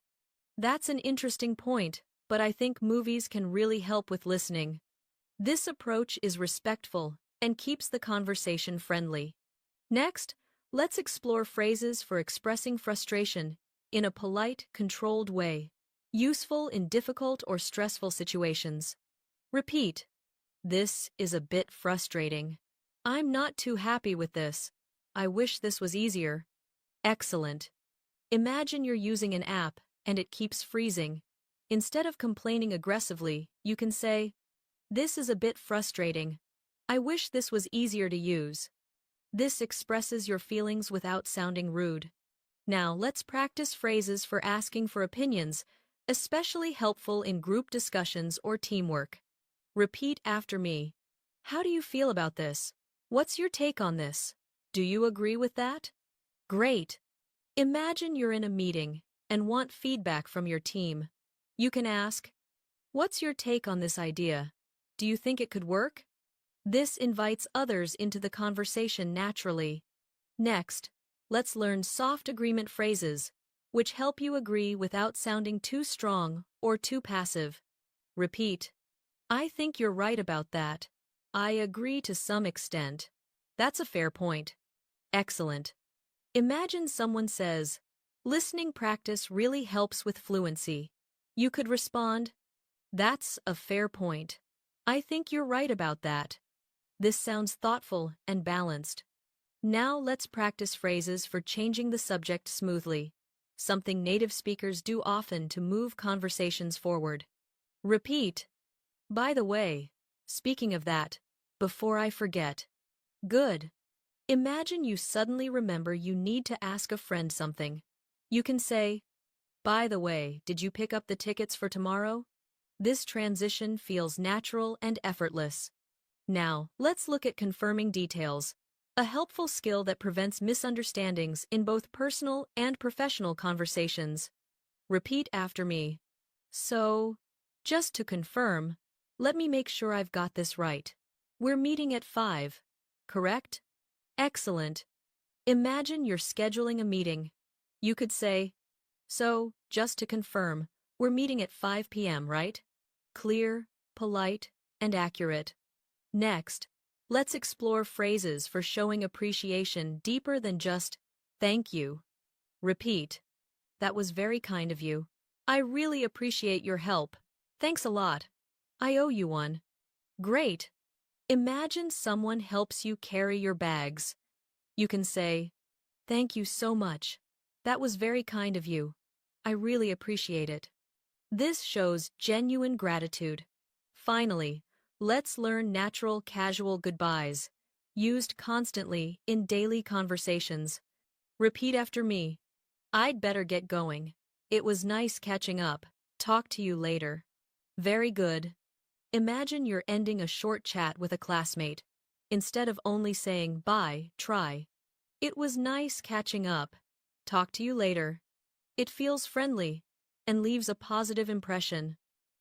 that's an interesting point, but I think movies can really help with listening. This approach is respectful and keeps the conversation friendly. Next, let's explore phrases for expressing frustration in a polite, controlled way, useful in difficult or stressful situations. Repeat. This is a bit frustrating. I'm not too happy with this. I wish this was easier. Excellent. Imagine you're using an app and it keeps freezing. Instead of complaining aggressively, you can say, this is a bit frustrating. I wish this was easier to use. This expresses your feelings without sounding rude. Now let's practice phrases for asking for opinions, especially helpful in group discussions or teamwork. Repeat after me. How do you feel about this? What's your take on this? Do you agree with that? Great. Imagine you're in a meeting and want feedback from your team. You can ask, what's your take on this idea? Do you think it could work? This invites others into the conversation naturally. Next, let's learn soft agreement phrases, which help you agree without sounding too strong or too passive. Repeat. I think you're right about that. I agree to some extent. That's a fair point. Excellent. Imagine someone says, listening practice really helps with fluency. You could respond, that's a fair point. I think you're right about that. This sounds thoughtful and balanced. Now let's practice phrases for changing the subject smoothly, something native speakers do often to move conversations forward. Repeat. By the way, speaking of that, before I forget. Good. Imagine you suddenly remember you need to ask a friend something. You can say, by the way, did you pick up the tickets for tomorrow? This transition feels natural and effortless. Now, let's look at confirming details, a helpful skill that prevents misunderstandings in both personal and professional conversations. Repeat after me. So, just to confirm, let me make sure I've got this right. We're meeting at 5, correct? Excellent. Imagine you're scheduling a meeting. You could say, so, just to confirm, we're meeting at 5 p.m., right? Clear, polite, and accurate. Next, let's explore phrases for showing appreciation deeper than just, thank you. Repeat. That was very kind of you. I really appreciate your help. Thanks a lot. I owe you one. Great. Imagine someone helps you carry your bags. You can say, thank you so much. That was very kind of you. I really appreciate it. This shows genuine gratitude. Finally, let's learn natural casual goodbyes, used constantly in daily conversations. Repeat after me. I'd better get going. It was nice catching up. Talk to you later. Very good. Imagine you're ending a short chat with a classmate. Instead of only saying bye, try, "It was nice catching up. Talk to you later." It feels friendly and leaves a positive impression.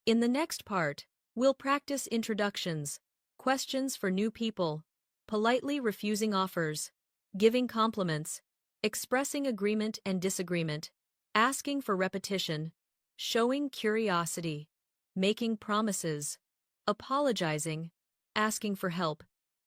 In the next part, we'll practice introductions, questions for new people, politely refusing offers, giving compliments, expressing agreement and disagreement, asking for repetition, showing curiosity, making promises, apologizing, asking for help,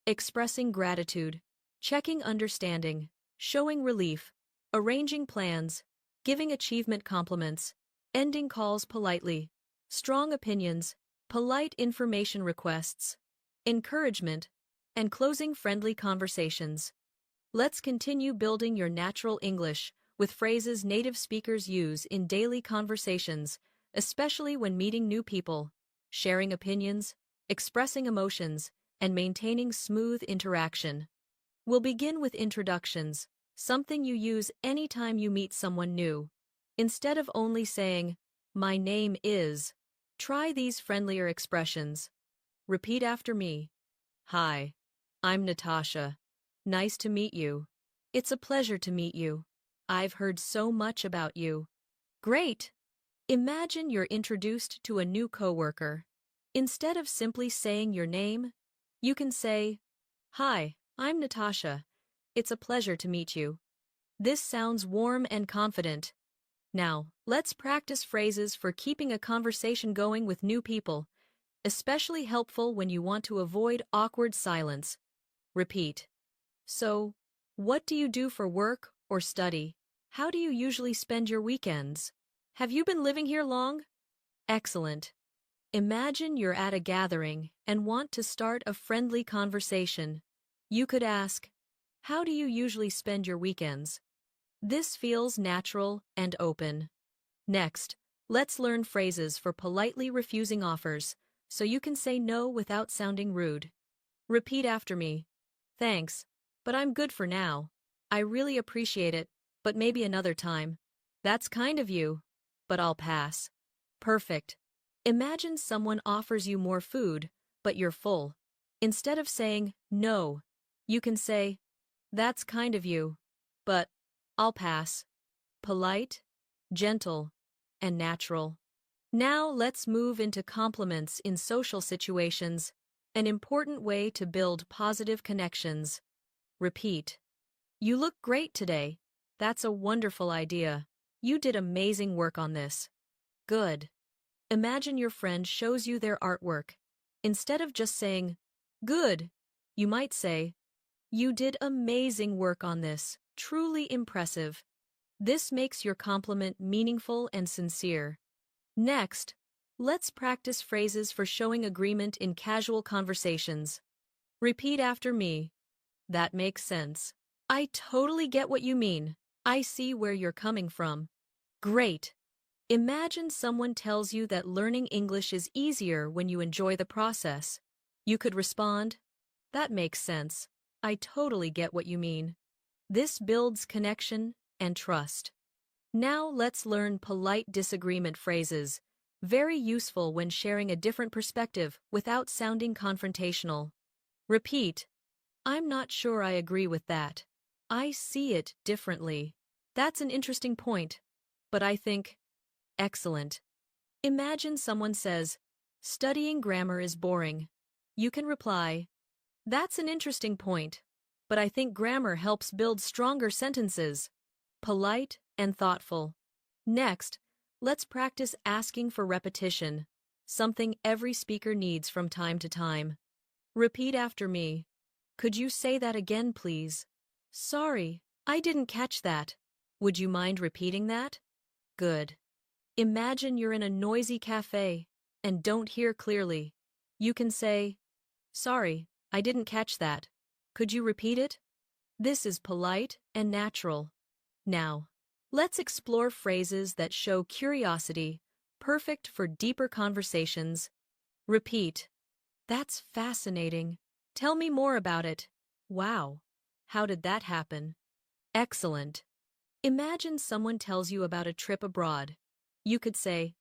expressing gratitude, checking understanding, showing relief, arranging plans, giving achievement compliments, ending calls politely, strong opinions, polite information requests, encouragement, and closing friendly conversations. Let's continue building your natural English with phrases native speakers use in daily conversations, especially when meeting new people, sharing opinions, expressing emotions, and maintaining smooth interaction. We'll begin with introductions, something you use anytime you meet someone new. Instead of only saying, "My name is," try these friendlier expressions. Repeat after me. "Hi, I'm Natasha. Nice to meet you. It's a pleasure to meet you. I've heard so much about you." Great! Imagine you're introduced to a new coworker. Instead of simply saying your name, you can say, "Hi, I'm Natasha. It's a pleasure to meet you." This sounds warm and confident. Now, let's practice phrases for keeping a conversation going with new people, especially helpful when you want to avoid awkward silence. Repeat. So, what do you do for work or study? How do you usually spend your weekends? Have you been living here long? Excellent. Imagine you're at a gathering and want to start a friendly conversation. You could ask, "How do you usually spend your weekends?" This feels natural and open. Next, let's learn phrases for politely refusing offers, so you can say no without sounding rude. Repeat after me. "Thanks, but I'm good for now. I really appreciate it, but maybe another time." "That's kind of you, but I'll pass." Perfect. Imagine someone offers you more food, but you're full. Instead of saying no, you can say, "That's kind of you, but I'll pass." Polite, gentle, and natural. Now let's move into compliments in social situations, an important way to build positive connections. Repeat. "You look great today. That's a wonderful idea. You did amazing work on this." Good. Imagine your friend shows you their artwork. Instead of just saying, "Good," you might say, "You did amazing work on this. Truly impressive." This makes your compliment meaningful and sincere. Next, let's practice phrases for showing agreement in casual conversations. Repeat after me. "That makes sense. I totally get what you mean. I see where you're coming from." Great! Imagine someone tells you that learning English is easier when you enjoy the process. You could respond, "That makes sense. I totally get what you mean." This builds connection and trust. Now let's learn polite disagreement phrases, very useful when sharing a different perspective without sounding confrontational. Repeat. "I'm not sure I agree with that. I see it differently. That's an interesting point, but I think..." Excellent. Imagine someone says, "Studying grammar is boring." You can reply, "That's an interesting point, but I think grammar helps build stronger sentences." Polite and thoughtful. Next, let's practice asking for repetition, something every speaker needs from time to time. Repeat after me. "Could you say that again, please?" "Sorry, I didn't catch that. Would you mind repeating that?" Good. Imagine you're in a noisy cafe and don't hear clearly. You can say, "Sorry, I didn't catch that. Could you repeat it?" This is polite and natural. Now, let's explore phrases that show curiosity, perfect for deeper conversations. Repeat. "That's fascinating. Tell me more about it." "Wow, how did that happen?" Excellent. Imagine someone tells you about a trip abroad. You could say,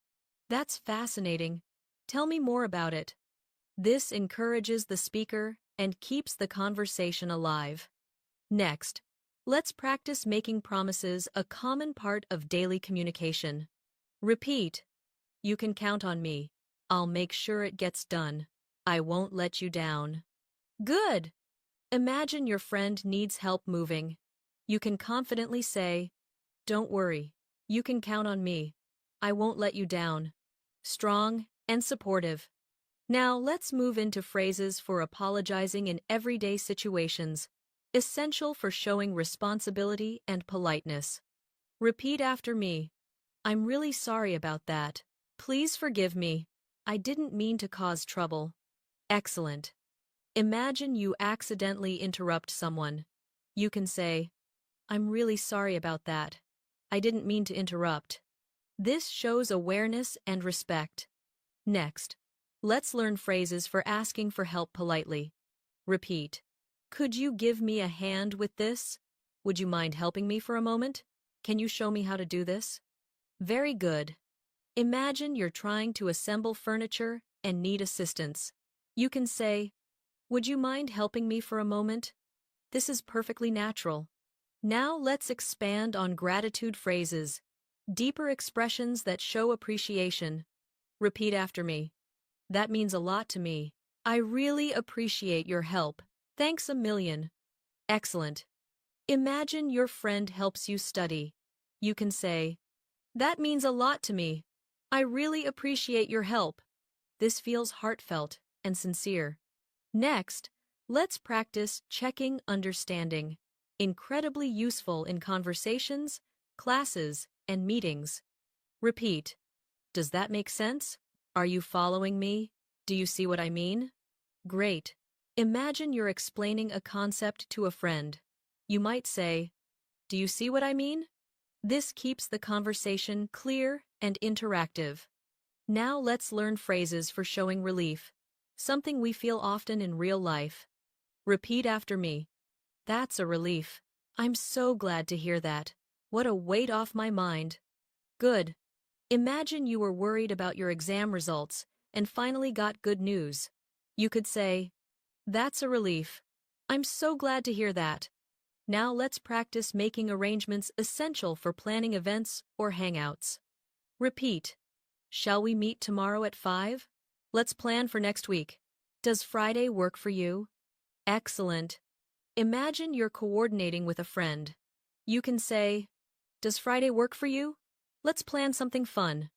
"That's fascinating. Tell me more about it." This encourages the speaker and keeps the conversation alive. Next, let's practice making promises a common part of daily communication. Repeat. You can count on me. I'll make sure it gets done. I won't let you down. Good! Imagine your friend needs help moving. You can confidently say, "Don't worry. You can count on me. I won't let you down." Strong and supportive. Now let's move into phrases for apologizing in everyday situations, essential for showing responsibility and politeness. Repeat after me. I'm really sorry about that. Please forgive me. I didn't mean to cause trouble. Excellent. Imagine you accidentally interrupt someone. You can say, "I'm really sorry about that. I didn't mean to interrupt." This shows awareness and respect. Next, let's learn phrases for asking for help politely. Repeat. Could you give me a hand with this? Would you mind helping me for a moment? Can you show me how to do this? Very good. Imagine you're trying to assemble furniture and need assistance. You can say, "Would you mind helping me for a moment?" This is perfectly natural. Now let's expand on gratitude phrases, deeper expressions that show appreciation. Repeat after me. That means a lot to me. I really appreciate your help. Thanks a million. Excellent. Imagine your friend helps you study. You can say, "That means a lot to me. I really appreciate your help." This feels heartfelt and sincere. Next, let's practice checking understanding. Incredibly useful in conversations, classes, and meetings. Repeat. Does that make sense? Are you following me? Do you see what I mean? Great. Imagine you're explaining a concept to a friend. You might say, "Do you see what I mean?" This keeps the conversation clear and interactive. Now let's learn phrases for showing relief, something we feel often in real life. Repeat after me. That's a relief. I'm so glad to hear that. What a weight off my mind. Good. Imagine you were worried about your exam results and finally got good news. You could say, "That's a relief. I'm so glad to hear that." Now let's practice making arrangements essential for planning events or hangouts. Repeat. Shall we meet tomorrow at 5? Let's plan for next week. Does Friday work for you? Excellent. Imagine you're coordinating with a friend. You can say, "Does Friday work for you? Let's plan something fun."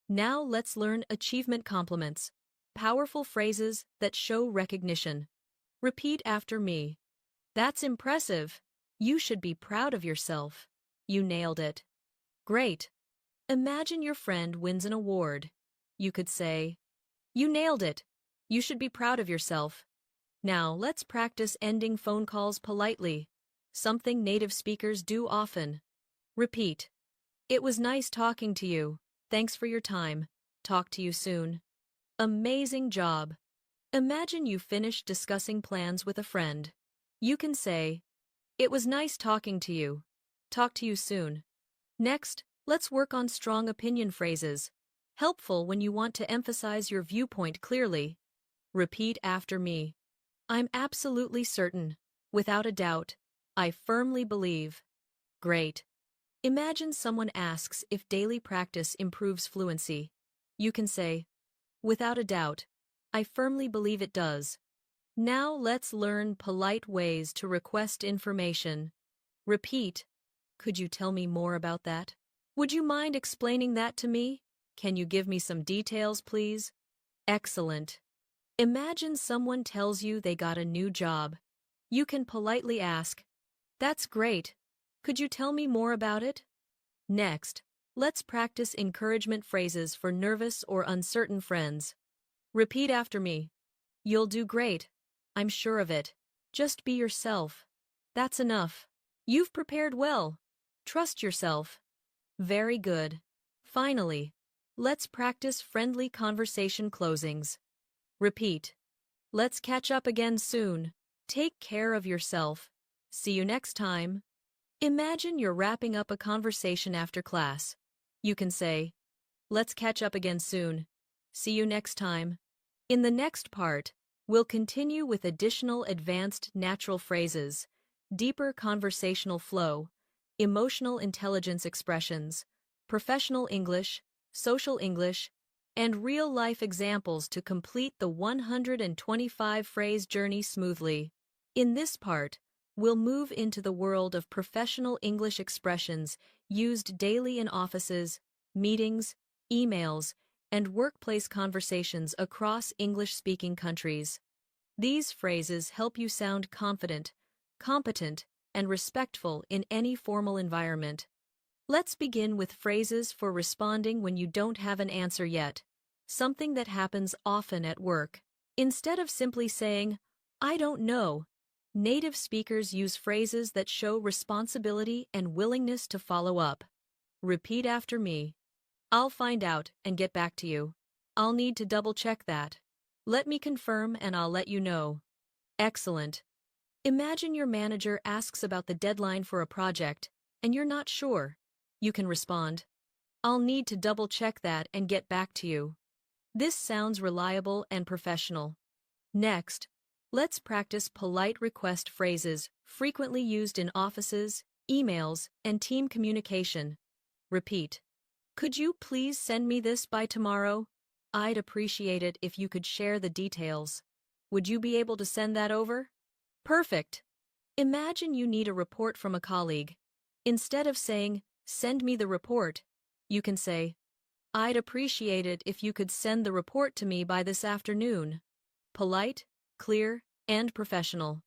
Now let's learn achievement compliments, powerful phrases that show recognition. Repeat after me. That's impressive. You should be proud of yourself. You nailed it. Great. Imagine your friend wins an award. You could say, "You nailed it. You should be proud of yourself." Now let's practice ending phone calls politely, something native speakers do often. Repeat. It was nice talking to you. Thanks for your time. Talk to you soon. Amazing job. Imagine you finished discussing plans with a friend. You can say, "It was nice talking to you. Talk to you soon." Next, let's work on strong opinion phrases, helpful when you want to emphasize your viewpoint clearly. Repeat after me. I'm absolutely certain, without a doubt, I firmly believe. Great. Imagine someone asks if daily practice improves fluency. You can say, "Without a doubt, I firmly believe it does." Now let's learn polite ways to request information. Repeat. Could you tell me more about that? Would you mind explaining that to me? Can you give me some details, please? Excellent. Imagine someone tells you they got a new job. You can politely ask, "That's great. Could you tell me more about it?" Next, let's practice encouragement phrases for nervous or uncertain friends. Repeat after me. You'll do great. I'm sure of it. Just be yourself. That's enough. You've prepared well. Trust yourself. Very good. Finally, let's practice friendly conversation closings. Repeat. Let's catch up again soon. Take care of yourself. See you next time. Imagine you're wrapping up a conversation after class. You can say, "Let's catch up again soon. See you next time." In the next part, we'll continue with additional advanced natural phrases, deeper conversational flow, emotional intelligence expressions, professional English, social English, and real-life examples to complete the 125-phrase journey smoothly. In this part, we'll move into the world of professional English expressions used daily in offices, meetings, emails, and workplace conversations across English-speaking countries. These phrases help you sound confident, competent, and respectful in any formal environment. Let's begin with phrases for responding when you don't have an answer yet, something that happens often at work. Instead of simply saying, "I don't know," native speakers use phrases that show responsibility and willingness to follow up. Repeat after me. "I'll find out and get back to you." "I'll need to double-check that." "Let me confirm and I'll let you know." Excellent. Imagine your manager asks about the deadline for a project, and you're not sure. You can respond, "I'll need to double-check that and get back to you." This sounds reliable and professional. Next, let's practice polite request phrases frequently used in offices, emails, and team communication. Repeat. "Could you please send me this by tomorrow? I'd appreciate it if you could share the details. Would you be able to send that over?" Perfect. Imagine you need a report from a colleague. Instead of saying, "Send me the report," you can say, "I'd appreciate it if you could send the report to me by this afternoon." Polite, clear, and professional.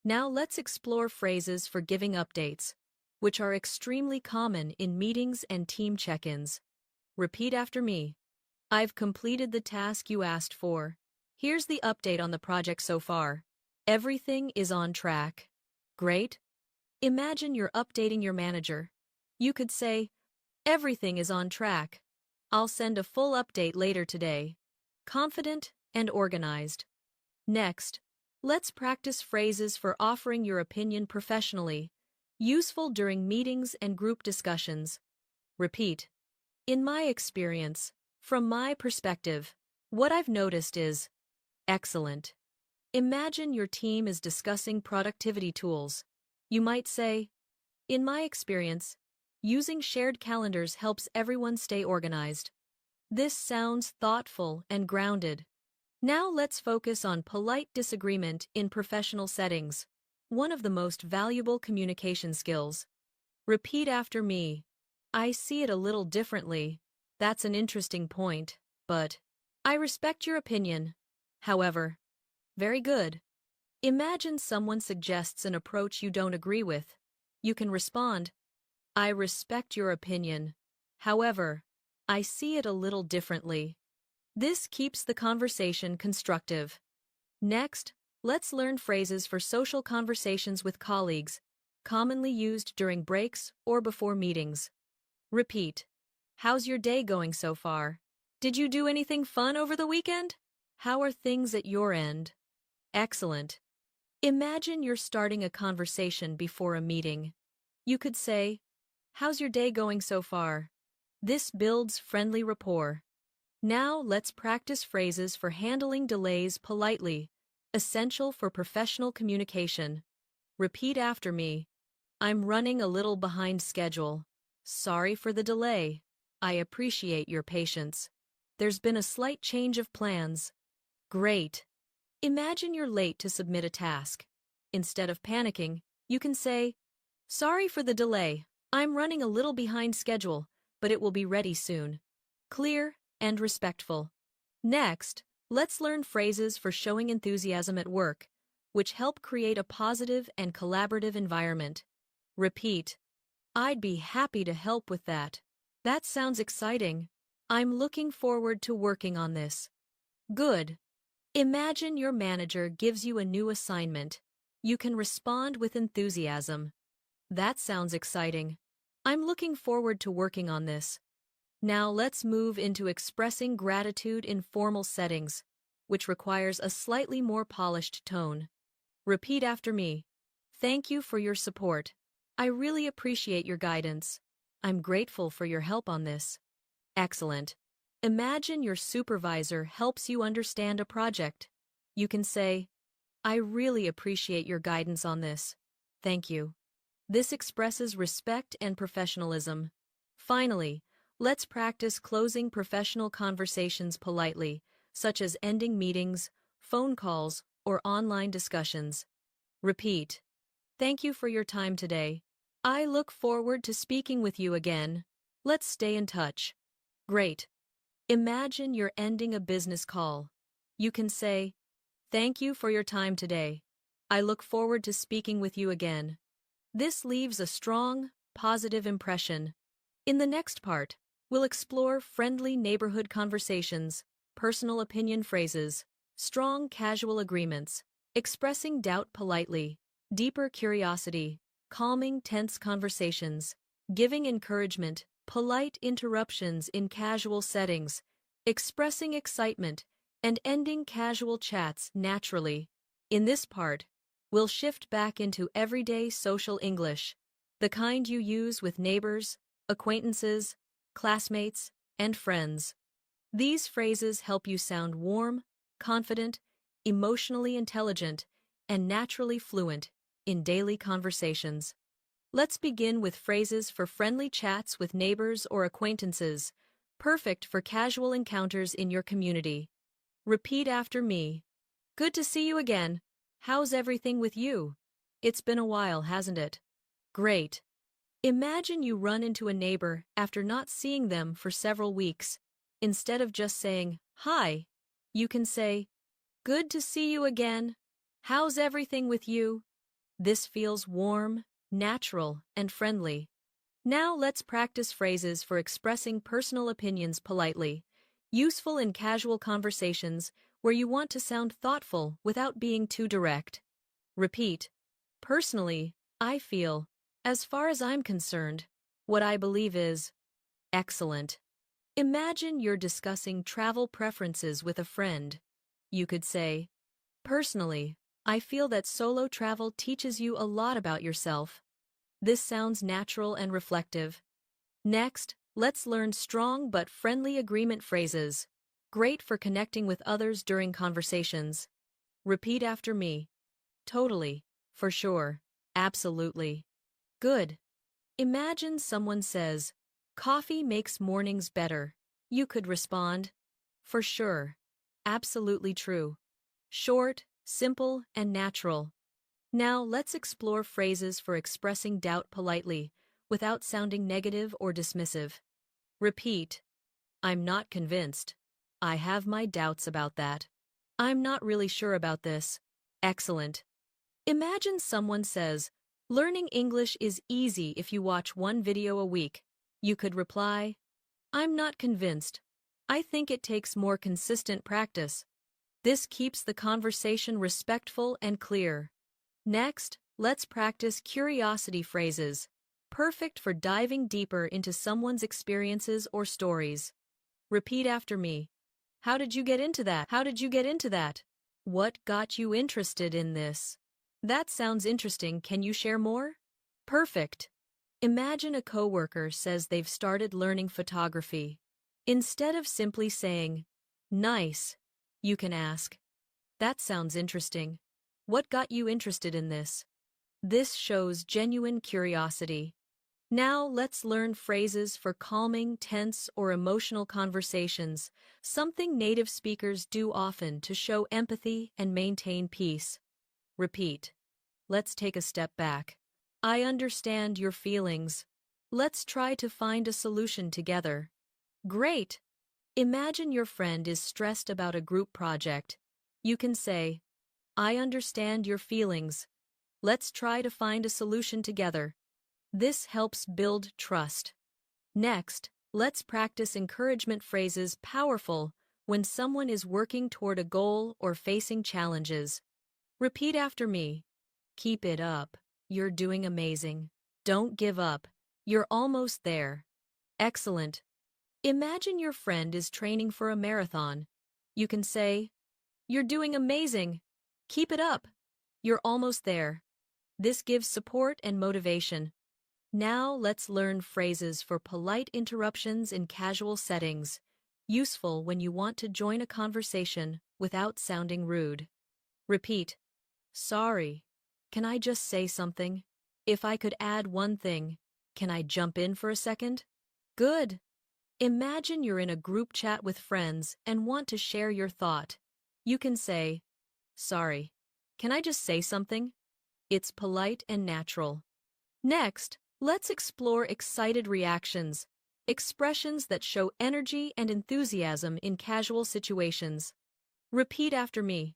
Now let's explore phrases for giving updates, which are extremely common in meetings and team check-ins. Repeat after me. "I've completed the task you asked for. Here's the update on the project so far. Everything is on track." Great. Imagine you're updating your manager. You could say, "Everything is on track. I'll send a full update later today." Confident and organized. Next, let's practice phrases for offering your opinion professionally, useful during meetings and group discussions. Repeat. "In my experience, from my perspective, what I've noticed is..." Excellent. Imagine your team is discussing productivity tools. You might say, "In my experience, using shared calendars helps everyone stay organized." This sounds thoughtful and grounded. Now let's focus on polite disagreement in professional settings, one of the most valuable communication skills. Repeat after me. "I see it a little differently." "That's an interesting point, but..." "I respect your opinion. However..." Very good. Imagine someone suggests an approach you don't agree with. You can respond, "I respect your opinion. However, I see it a little differently." This keeps the conversation constructive. Next, let's learn phrases for social conversations with colleagues, commonly used during breaks or before meetings. Repeat. "How's your day going so far? Did you do anything fun over the weekend? How are things at your end?" Excellent. Imagine you're starting a conversation before a meeting. You could say, "How's your day going so far?" This builds friendly rapport. Now let's practice phrases for handling delays politely, essential for professional communication. Repeat after me. "I'm running a little behind schedule. Sorry for the delay. I appreciate your patience. There's been a slight change of plans." Great. Imagine you're late to submit a task. Instead of panicking, you can say, "Sorry for the delay. I'm running a little behind schedule, but it will be ready soon." Clear and respectful. Next, let's learn phrases for showing enthusiasm at work, which help create a positive and collaborative environment. Repeat. "I'd be happy to help with that. That sounds exciting. I'm looking forward to working on this." Good. Imagine your manager gives you a new assignment. You can respond with enthusiasm. "That sounds exciting. I'm looking forward to working on this." Now let's move into expressing gratitude in formal settings, which requires a slightly more polished tone. Repeat after me. "Thank you for your support. I really appreciate your guidance. I'm grateful for your help on this." Excellent. Imagine your supervisor helps you understand a project. You can say, I really appreciate your guidance on this. Thank you. This expresses respect and professionalism. Finally, let's practice closing professional conversations politely, such as ending meetings, phone calls, or online discussions. Repeat. Thank you for your time today. I look forward to speaking with you again. Let's stay in touch. Great. Imagine you're ending a business call. You can say, thank you for your time today. I look forward to speaking with you again. This leaves a strong, positive impression. In the next part, we'll explore friendly neighborhood conversations, personal opinion phrases, strong casual agreements, expressing doubt politely, deeper curiosity, calming tense conversations, giving encouragement, polite interruptions in casual settings, expressing excitement, and ending casual chats naturally. In this part, we'll shift back into everyday social English, the kind you use with neighbors, acquaintances, classmates, and friends. These phrases help you sound warm, confident, emotionally intelligent, and naturally fluent in daily conversations. Let's begin with phrases for friendly chats with neighbors or acquaintances, perfect for casual encounters in your community. Repeat after me. Good to see you again. How's everything with you? It's been a while, hasn't it? Great. Imagine you run into a neighbor after not seeing them for several weeks. Instead of just saying, hi, you can say, good to see you again. How's everything with you? This feels warm, natural, and friendly. Now let's practice phrases for expressing personal opinions politely, useful in casual conversations where you want to sound thoughtful without being too direct. Repeat. Personally, I feel, as far as I'm concerned, what I believe is excellent. Imagine you're discussing travel preferences with a friend. You could say, personally, I feel that solo travel teaches you a lot about yourself. This sounds natural and reflective. Next, let's learn strong but friendly agreement phrases, great for connecting with others during conversations. Repeat after me. Totally, for sure, absolutely. Good. Imagine someone says, coffee makes mornings better. You could respond, for sure, absolutely true. Short, simple, and natural. Now let's explore phrases for expressing doubt politely, without sounding negative or dismissive. Repeat. I'm not convinced. I have my doubts about that. I'm not really sure about this. Excellent. Imagine someone says, learning English is easy if you watch one video a week. You could reply, I'm not convinced. I think it takes more consistent practice. This keeps the conversation respectful and clear. Next, let's practice curiosity phrases, perfect for diving deeper into someone's experiences or stories. Repeat after me. How did you get into that? How did you get into that? What got you interested in this? That sounds interesting. Can you share more? Perfect. Imagine a coworker says they've started learning photography. Instead of simply saying, nice, you can ask, that sounds interesting. What got you interested in this? This shows genuine curiosity. Now let's learn phrases for calming, tense, or emotional conversations, something native speakers do often to show empathy and maintain peace. Repeat. Let's take a step back. I understand your feelings. Let's try to find a solution together. Great! Imagine your friend is stressed about a group project. You can say, I understand your feelings. Let's try to find a solution together. This helps build trust. Next, let's practice encouragement phrases powerful when someone is working toward a goal or facing challenges. Repeat after me. Keep it up. You're doing amazing. Don't give up. You're almost there. Excellent. Imagine your friend is training for a marathon. You can say, you're doing amazing. Keep it up. You're almost there. This gives support and motivation. Now let's learn phrases for polite interruptions in casual settings, useful when you want to join a conversation without sounding rude. Repeat, sorry, can I just say something? If I could add one thing, can I jump in for a second? Good. Imagine you're in a group chat with friends and want to share your thought. You can say, sorry, can I just say something? It's polite and natural. Next, let's explore excited reactions, expressions that show energy and enthusiasm in casual situations. Repeat after me.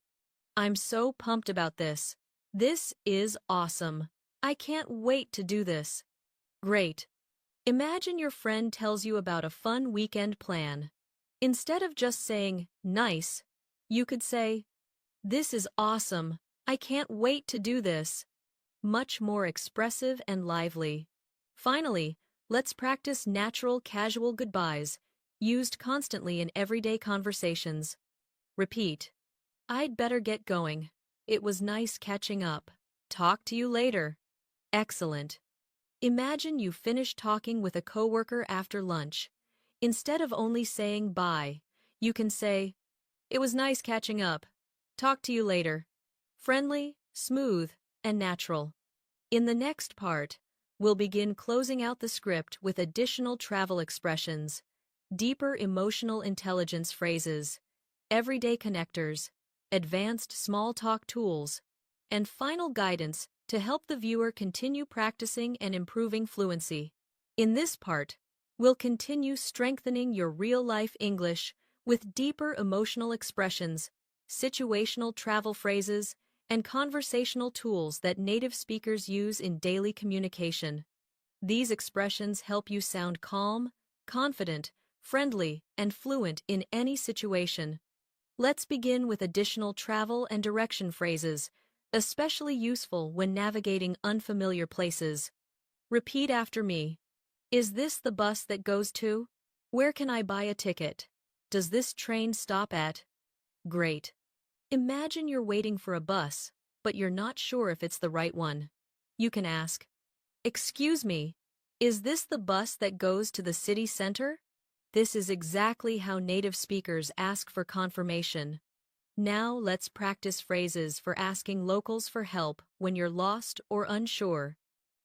I'm so pumped about this. This is awesome. I can't wait to do this. Great. Imagine your friend tells you about a fun weekend plan. Instead of just saying, nice, you could say, this is awesome. I can't wait to do this. Much more expressive and lively. Finally, let's practice natural, casual goodbyes, used constantly in everyday conversations. Repeat. I'd better get going. It was nice catching up. Talk to you later. Excellent. Imagine you finish talking with a coworker after lunch. Instead of only saying bye, you can say, it was nice catching up. Talk to you later. Friendly, smooth, and natural. In the next part, we'll begin closing out the script with additional travel expressions, deeper emotional intelligence phrases, everyday connectors, advanced small talk tools, and final guidance to help the viewer continue practicing and improving fluency. In this part, we'll continue strengthening your real-life English with deeper emotional expressions, situational travel phrases, and conversational tools that native speakers use in daily communication. These expressions help you sound calm, confident, friendly, and fluent in any situation. Let's begin with additional travel and direction phrases, especially useful when navigating unfamiliar places. Repeat after me. Is this the bus that goes to? Where can I buy a ticket? Does this train stop at? Great. Imagine you're waiting for a bus, but you're not sure if it's the right one. You can ask, excuse me, is this the bus that goes to the city center? This is exactly how native speakers ask for confirmation. Now let's practice phrases for asking locals for help when you're lost or unsure.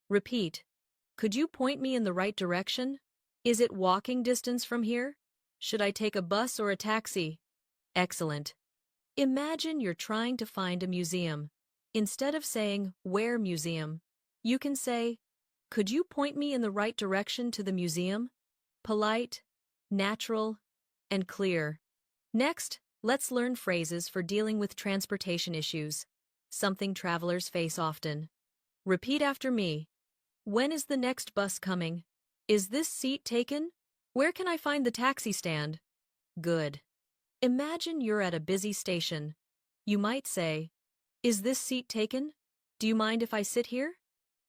Repeat. Could you point me in the right direction? Is it walking distance from here? Should I take a bus or a taxi? Excellent. Imagine you're trying to find a museum. Instead of saying, where museum, you can say, could you point me in the right direction to the museum? Polite, natural, and clear. Next, let's learn phrases for dealing with transportation issues, something travelers face often. Repeat after me. When is the next bus coming? Is this seat taken? Where can I find the taxi stand? Good. Imagine you're at a busy station. You might say, is this seat taken? Do you mind if I sit here?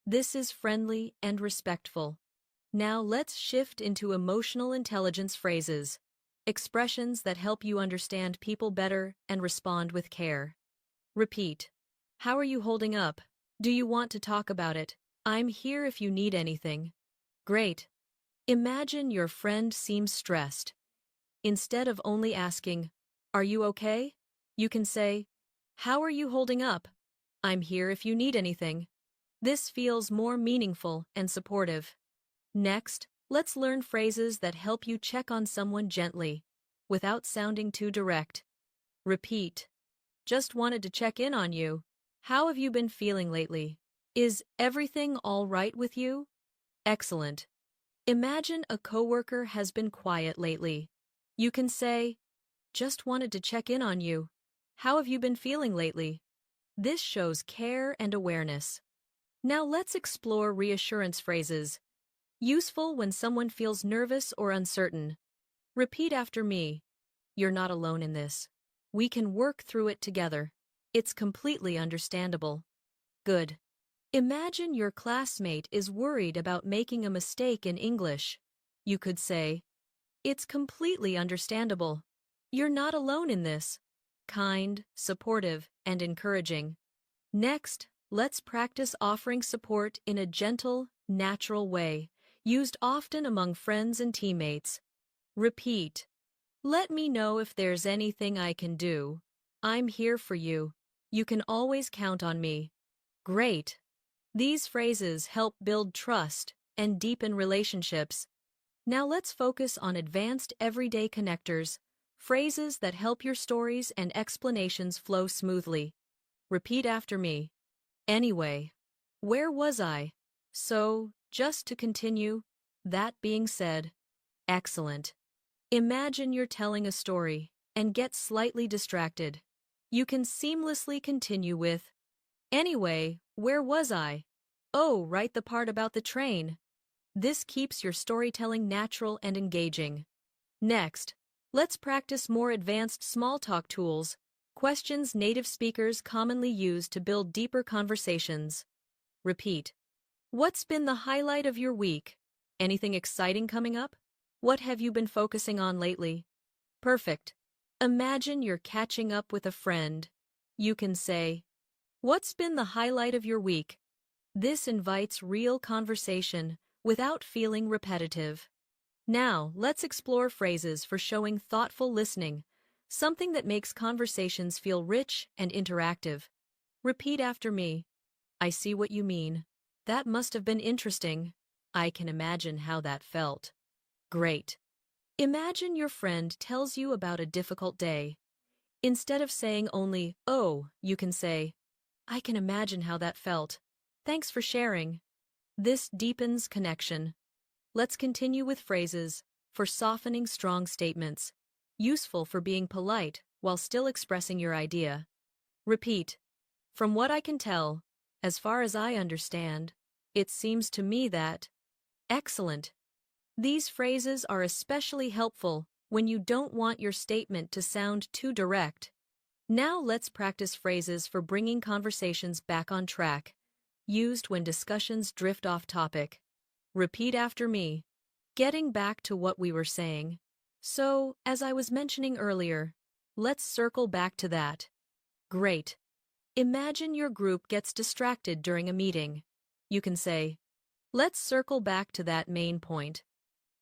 This is friendly and respectful. Now let's shift into emotional intelligence phrases, expressions that help you understand people better and respond with care. Repeat. How are you holding up? Do you want to talk about it? I'm here if you need anything. Great. Imagine your friend seems stressed. Instead of only asking, are you okay? You can say, how are you holding up? I'm here if you need anything. This feels more meaningful and supportive. Next, let's learn phrases that help you check on someone gently, without sounding too direct. Repeat. Just wanted to check in on you. How have you been feeling lately? Is everything all right with you? Excellent. Imagine a coworker has been quiet lately. You can say, just wanted to check in on you. How have you been feeling lately? This shows care and awareness. Now let's explore reassurance phrases, useful when someone feels nervous or uncertain. Repeat after me. You're not alone in this. We can work through it together. It's completely understandable. Good. Imagine your classmate is worried about making a mistake in English. You could say, it's completely understandable. You're not alone in this. Kind, supportive, and encouraging. Next, let's practice offering support in a gentle, natural way, used often among friends and teammates. Repeat. Let me know if there's anything I can do. I'm here for you. You can always count on me. Great. These phrases help build trust and deepen relationships. Now let's focus on advanced everyday connectors, phrases that help your stories and explanations flow smoothly. Repeat after me. Anyway, where was I? So, just to continue, that being said, excellent. Imagine you're telling a story and get slightly distracted. You can seamlessly continue with, anyway, where was I? Oh, right, the part about the train. This keeps your storytelling natural and engaging. Next, let's practice more advanced small talk tools, questions native speakers commonly use to build deeper conversations. Repeat. What's been the highlight of your week? Anything exciting coming up? What have you been focusing on lately? Perfect. Imagine you're catching up with a friend. You can say, what's been the highlight of your week? This invites real conversation without feeling repetitive. Now, let's explore phrases for showing thoughtful listening, something that makes conversations feel rich and interactive. Repeat after me. I see what you mean. That must have been interesting. I can imagine how that felt. Great. Imagine your friend tells you about a difficult day. Instead of saying only, oh, you can say, I can imagine how that felt. Thanks for sharing. This deepens connection. Let's continue with phrases for softening strong statements, useful for being polite while still expressing your idea. Repeat. From what I can tell, as far as I understand, it seems to me that. Excellent. These phrases are especially helpful when you don't want your statement to sound too direct. Now let's practice phrases for bringing conversations back on track, used when discussions drift off topic. Repeat after me. Getting back to what we were saying. So, as I was mentioning earlier, let's circle back to that. Great. Imagine your group gets distracted during a meeting. You can say, let's circle back to that main point.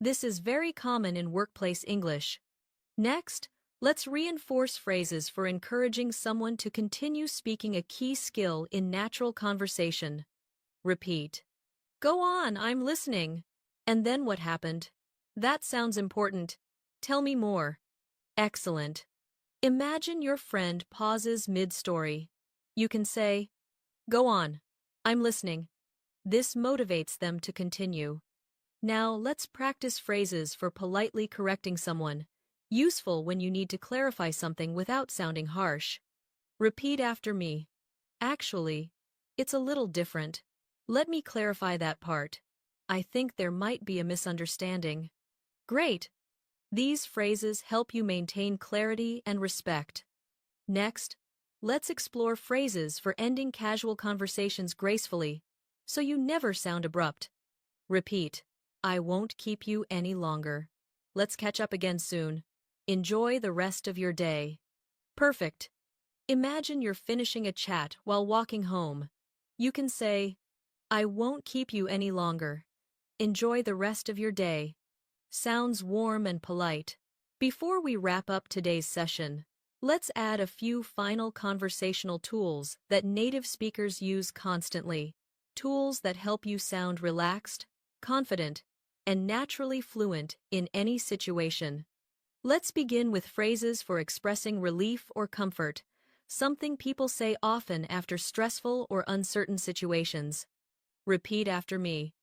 This is very common in workplace English. Next, let's reinforce phrases for encouraging someone to continue speaking a key skill in natural conversation. Repeat. Go on, I'm listening. And then what happened? That sounds important. Tell me more. Excellent. Imagine your friend pauses mid-story. You can say, go on, I'm listening. This motivates them to continue. Now let's practice phrases for politely correcting someone, useful when you need to clarify something without sounding harsh. Repeat after me. Actually, it's a little different. Let me clarify that part. I think there might be a misunderstanding. Great. These phrases help you maintain clarity and respect. Next, let's explore phrases for ending casual conversations gracefully, so you never sound abrupt. Repeat. I won't keep you any longer. Let's catch up again soon. Enjoy the rest of your day. Perfect. Imagine you're finishing a chat while walking home. You can say, I won't keep you any longer. Enjoy the rest of your day. Sounds warm and polite. Before we wrap up today's session, let's add a few final conversational tools that native speakers use constantly. Tools that help you sound relaxed, confident, and naturally fluent in any situation. Let's begin with phrases for expressing relief or comfort, something people say often after stressful or uncertain situations. Repeat after me.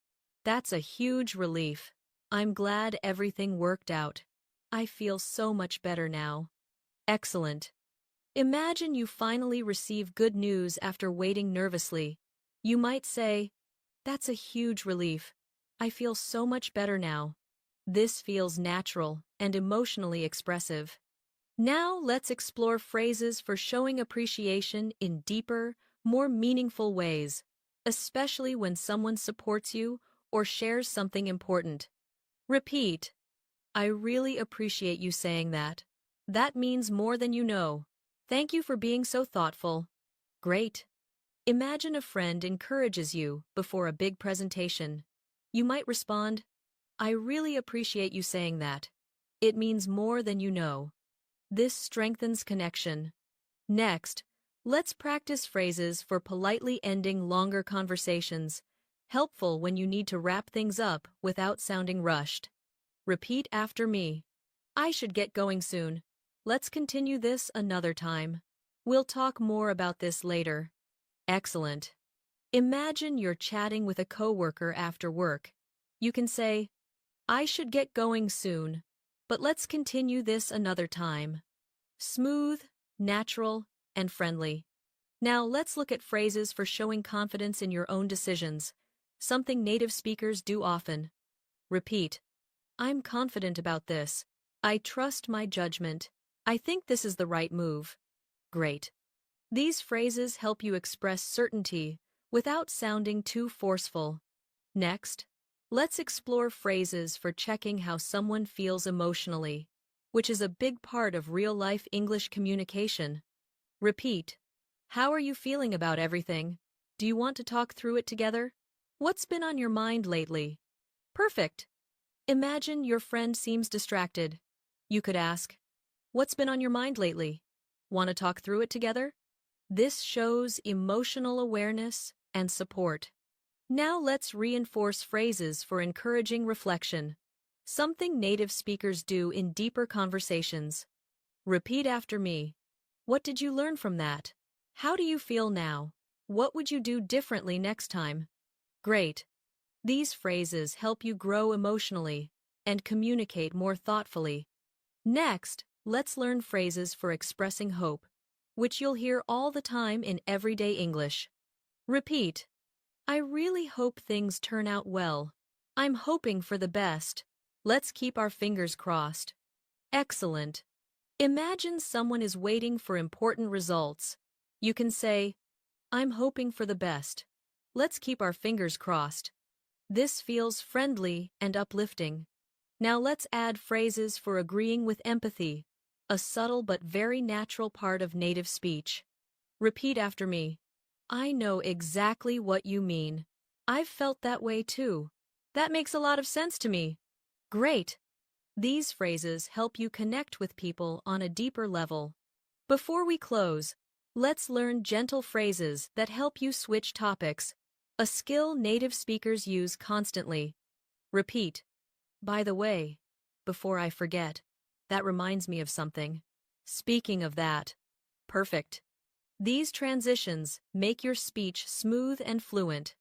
That's a huge relief. I'm glad everything worked out. I feel so much better now. Excellent. Imagine you finally receive good news after waiting nervously. You might say, that's a huge relief. I feel so much better now. This feels natural and emotionally expressive. Now let's explore phrases for showing appreciation in deeper, more meaningful ways, especially when someone supports you or shares something important. Repeat. I really appreciate you saying that. That means more than you know. Thank you for being so thoughtful. Great. Imagine a friend encourages you before a big presentation. You might respond, I really appreciate you saying that. It means more than you know. This strengthens connection. Next, let's practice phrases for politely ending longer conversations, helpful when you need to wrap things up without sounding rushed. Repeat after me. I should get going soon. Let's continue this another time. We'll talk more about this later. Excellent. Imagine you're chatting with a coworker after work. You can say, I should get going soon, but let's continue this another time. Smooth, natural, and friendly. Now let's look at phrases for showing confidence in your own decisions, something native speakers do often. Repeat. I'm confident about this. I trust my judgment. I think this is the right move. Great. These phrases help you express certainty without sounding too forceful. Next, let's explore phrases for checking how someone feels emotionally, which is a big part of real-life English communication. Repeat. How are you feeling about everything? Do you want to talk through it together? What's been on your mind lately? Perfect. Imagine your friend seems distracted. You could ask, what's been on your mind lately? Want to talk through it together? This shows emotional awareness and support. Now let's reinforce phrases for encouraging reflection, something native speakers do in deeper conversations. Repeat after me. What did you learn from that? How do you feel now? What would you do differently next time? Great. These phrases help you grow emotionally and communicate more thoughtfully. Next, let's learn phrases for expressing hope, which you'll hear all the time in everyday English. Repeat. I really hope things turn out well. I'm hoping for the best. Let's keep our fingers crossed. Excellent. Imagine someone is waiting for important results. You can say, I'm hoping for the best. Let's keep our fingers crossed. This feels friendly and uplifting. Now let's add phrases for agreeing with empathy, a subtle but very natural part of native speech. Repeat after me. I know exactly what you mean. I've felt that way too. That makes a lot of sense to me. Great. These phrases help you connect with people on a deeper level. Before we close, let's learn gentle phrases that help you switch topics, a skill native speakers use constantly. Repeat. By the way, before I forget, that reminds me of something. Speaking of that. Perfect. These transitions make your speech smooth and fluent.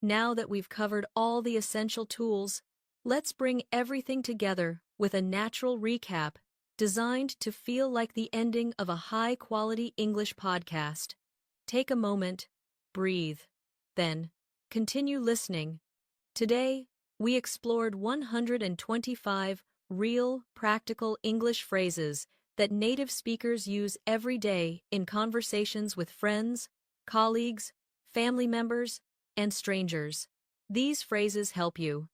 Now that we've covered all the essential tools, let's bring everything together with a natural recap designed to feel like the ending of a high-quality English podcast. Take a moment, breathe, then continue listening. Today, we explored 125 real, practical English phrases that native speakers use every day in conversations with friends, colleagues, family members, and strangers. These phrases help you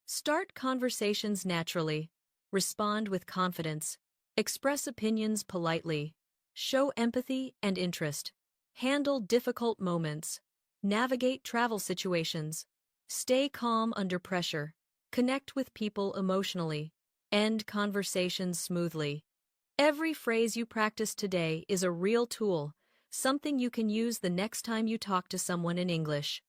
start conversations naturally, respond with confidence, express opinions politely, show empathy and interest, handle difficult moments, navigate travel situations, stay calm under pressure, connect with people emotionally, end conversations smoothly. Every phrase you practice today is a real tool, something you can use the next time you talk to someone in English.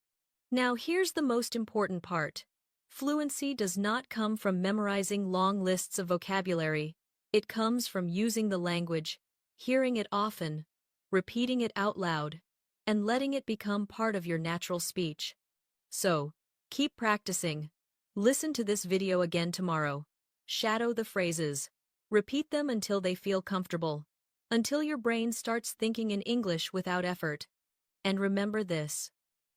Now here's the most important part. Fluency does not come from memorizing long lists of vocabulary. It comes from using the language, hearing it often, repeating it out loud, and letting it become part of your natural speech. So, keep practicing. Listen to this video again tomorrow. Shadow the phrases. Repeat them until they feel comfortable, until your brain starts thinking in English without effort. And remember this: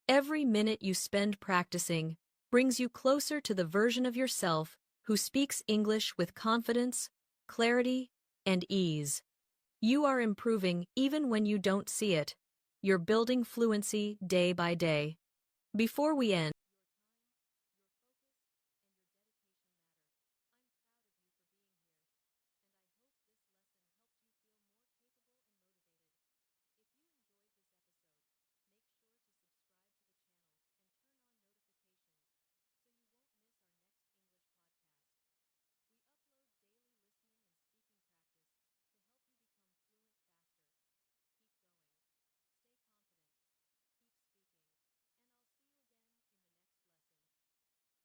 every minute you spend practicing brings you closer to the version of yourself who speaks English with confidence, clarity, and ease. You are improving even when you don't see it. You're building fluency day by day. Before we end,